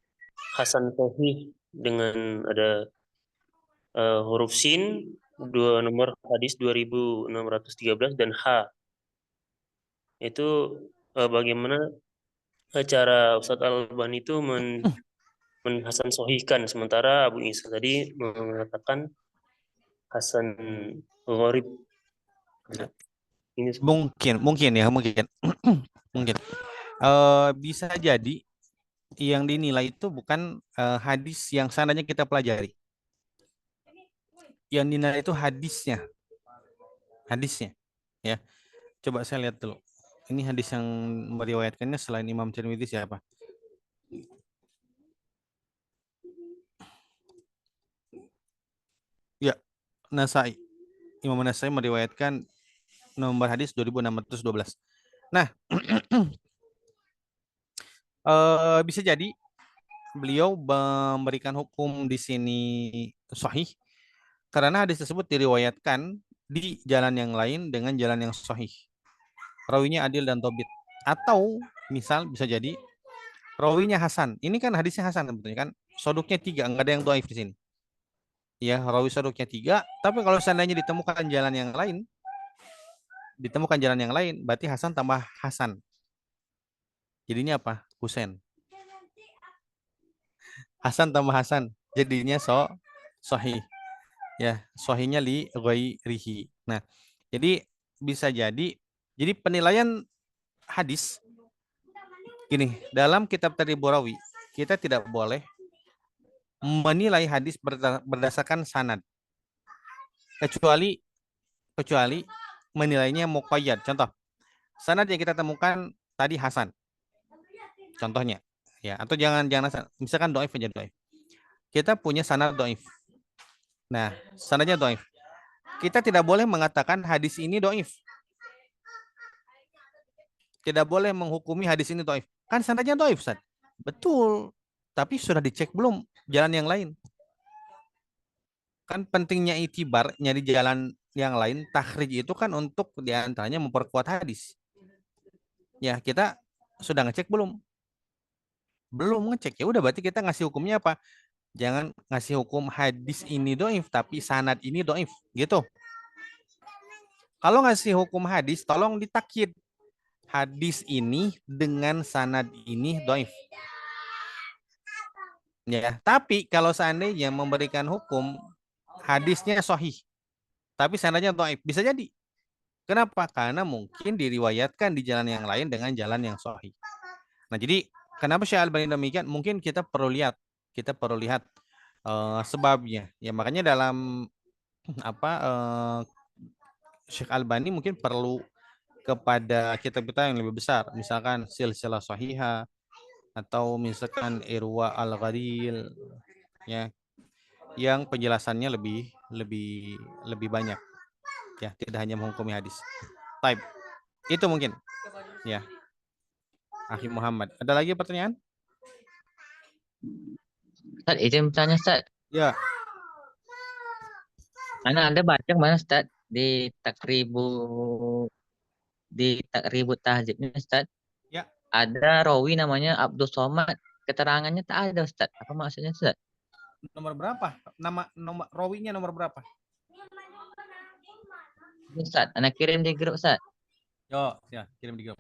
Hasan Sahih dengan ada huruf sin, 2 nomor hadis 2613 dan H. Itu bagaimana cara Ustadz Al-Albani itu Hasan Sahihkan, sementara Abu Isa tadi mengatakan Hasan Gharib. Ini Mungkin ya, mungkin. Bisa jadi yang dinilai itu bukan hadis yang sanadnya kita pelajari. Yang dinilai itu hadisnya, ya. Coba saya lihat dulu. Ini hadis yang meriwayatkannya selain Imam Tirmidzi siapa? Ya, Nasai. Imam Nasai meriwayatkan nomor hadis 2612. Nah, bisa jadi beliau memberikan hukum di sini sahih karena hadis tersebut diriwayatkan di jalan yang lain dengan jalan yang sahih. Rawinya adil dan tobit. Atau misal bisa jadi rawinya Hasan. Ini kan hadisnya Hasan sebetulnya kan. Soduknya 3, nggak ada yang dhaif di sini. Ya, rawi soduknya 3, tapi kalau seandainya ditemukan jalan yang lain, berarti Hasan tambah Hasan. Jadinya apa? Husain. Hasan tambah Hasan. Jadinya sahih. Ya, sahihnya li ghairihi. Nah, jadi bisa jadi penilaian hadis gini, dalam kitab Tadribur Rawi, kita tidak boleh menilai hadis berdasarkan sanad. Kecuali menilainya muqayyad. Contoh, sanad yang kita temukan tadi Hasan. Contohnya, ya, atau jangan misalkan dhaif aja, dhaif. Kita punya sanad dhaif. Nah, sanadnya dhaif. Kita tidak boleh mengatakan hadis ini dhaif. Tidak boleh menghukumi hadis ini dhaif. Kan sanadnya dhaif, Ustaz. Betul. Tapi sudah dicek belum jalan yang lain? Kan pentingnya itibar, nyari jalan yang lain, takhrij itu kan untuk diantaranya memperkuat hadis. Ya, kita sudah ngecek belum? Belum ngecek. Ya udah, berarti kita ngasih hukumnya apa? Jangan ngasih hukum hadis ini dhaif, tapi sanad ini dhaif. Gitu. Kalau ngasih hukum hadis, tolong ditakkid. Hadis ini dengan sanad ini dhaif. Ya, tapi kalau seandainya memberikan hukum hadisnya sahih, tapi sanadnya dhaif, bisa jadi. Kenapa? Karena mungkin diriwayatkan di jalan yang lain dengan jalan yang sahih. Nah, jadi kenapa Syekh Albani demikian? Mungkin kita perlu lihat sebabnya. Ya, makanya dalam Syekh Albani mungkin perlu kepada kitab-kitab yang lebih besar, misalkan Silsilah Shahihah atau misalkan Irwa Al-Ghalil, ya, yang penjelasannya lebih banyak, ya, tidak hanya menghukumi hadis. Taib. Itu mungkin. Ya. Akhi Muhammad. Ada lagi pertanyaan? Ustaz, izin bertanya Ustaz. Ya. Ada baca mana Ustaz di Takribu Tahzibnya Ustaz. Ya. Ada rawi namanya Abdul Somad. Keterangannya tak ada Ustaz. Apa maksudnya Ustaz? Nomor berapa? Nomor rawinya nomor berapa? Ustaz, anak kirim di grup Ustaz. Yo, ya, kirim di grup.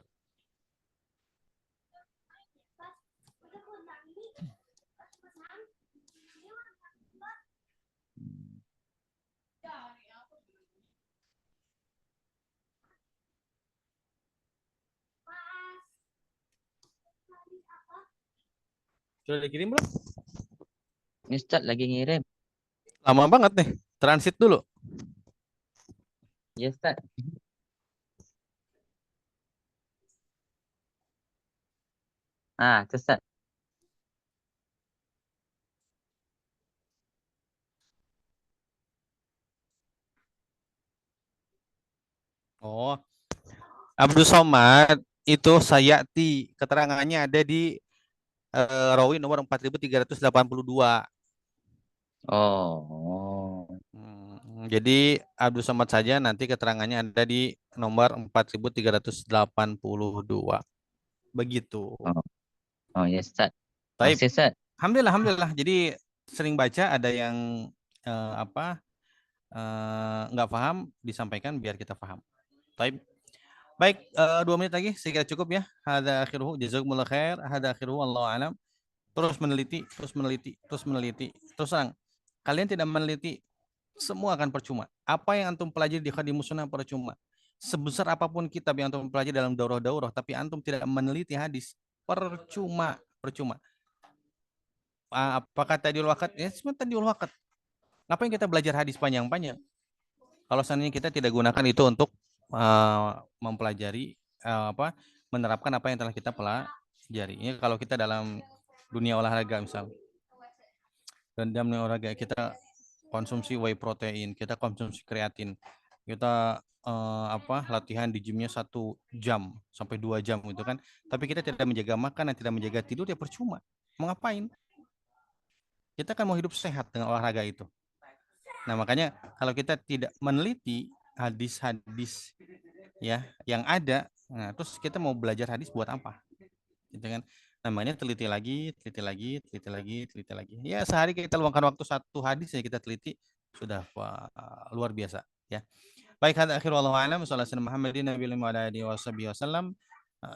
Sudah dikirim belum? Ini Ustaz lagi ngirim. Lama banget nih. Transit dulu. Ya Ustaz. Itu Ustaz. Oh. Abdul Somad itu Sayati. Keterangannya ada di rawi nomor 4382. Oh. Jadi Abdul Somad saja nanti keterangannya ada di nomor 4382. Begitu. Oh ya Ustaz. Baik. Masih Ustaz. Alhamdulillah. Jadi sering baca ada yang nggak paham disampaikan biar kita paham. Baik, 2 menit lagi saya kira cukup ya. Hada akhiruhu jazakumullah khair. Hada akhiruhu wallahu alam. Terus meneliti. Terus terang. Kalian tidak meneliti, semua akan percuma. Apa yang antum pelajari di Khadimus Sunnah percuma. Sebesar apapun kitab yang antum pelajari dalam daurah-daurah, tapi antum tidak meneliti hadis, percuma. Apakah tadiul waqt? Ya, cuma tadiul waqt. Ngapain kita belajar hadis panjang-panjang? Kalau seandainya kita tidak gunakan itu untuk mempelajari menerapkan apa yang telah kita pelajari. Ini kalau kita dalam dunia olahraga misal. Dan dalam dunia olahraga kita konsumsi whey protein, kita konsumsi kreatin, kita latihan di gymnya 1 jam sampai 2 jam gitu kan. Tapi kita tidak menjaga makan dan tidak menjaga tidur, ya percuma. Mau ngapain? Kita kan mau hidup sehat dengan olahraga itu. Nah, makanya kalau kita tidak meneliti hadis-hadis ya yang ada, nah terus kita mau belajar hadis buat apa? Gitu kan? Namanya teliti lagi. Ya, sehari kita luangkan waktu 1 hadis yang kita teliti sudah luar biasa ya. Baik, hada akhir wallahu a'lam. Sallallahu alaihi Muhammadin nabiyil wa ala alihi wasallam.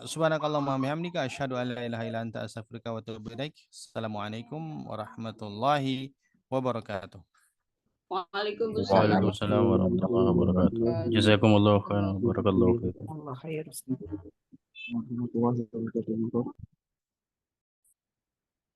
Subhanakallahumma bihamdika asyhadu an la ilaha illa anta astaghfiruka wa atubu ilaik. Assalamualaikum warahmatullahi wabarakatuh. Waalaikumsalam. Waalaikumsalam warahmatullahi wabarakatuh. Jazakumullahu khairan. Barakallahu fiikum. Allah khair. Warahmatullahi wabarakatuh.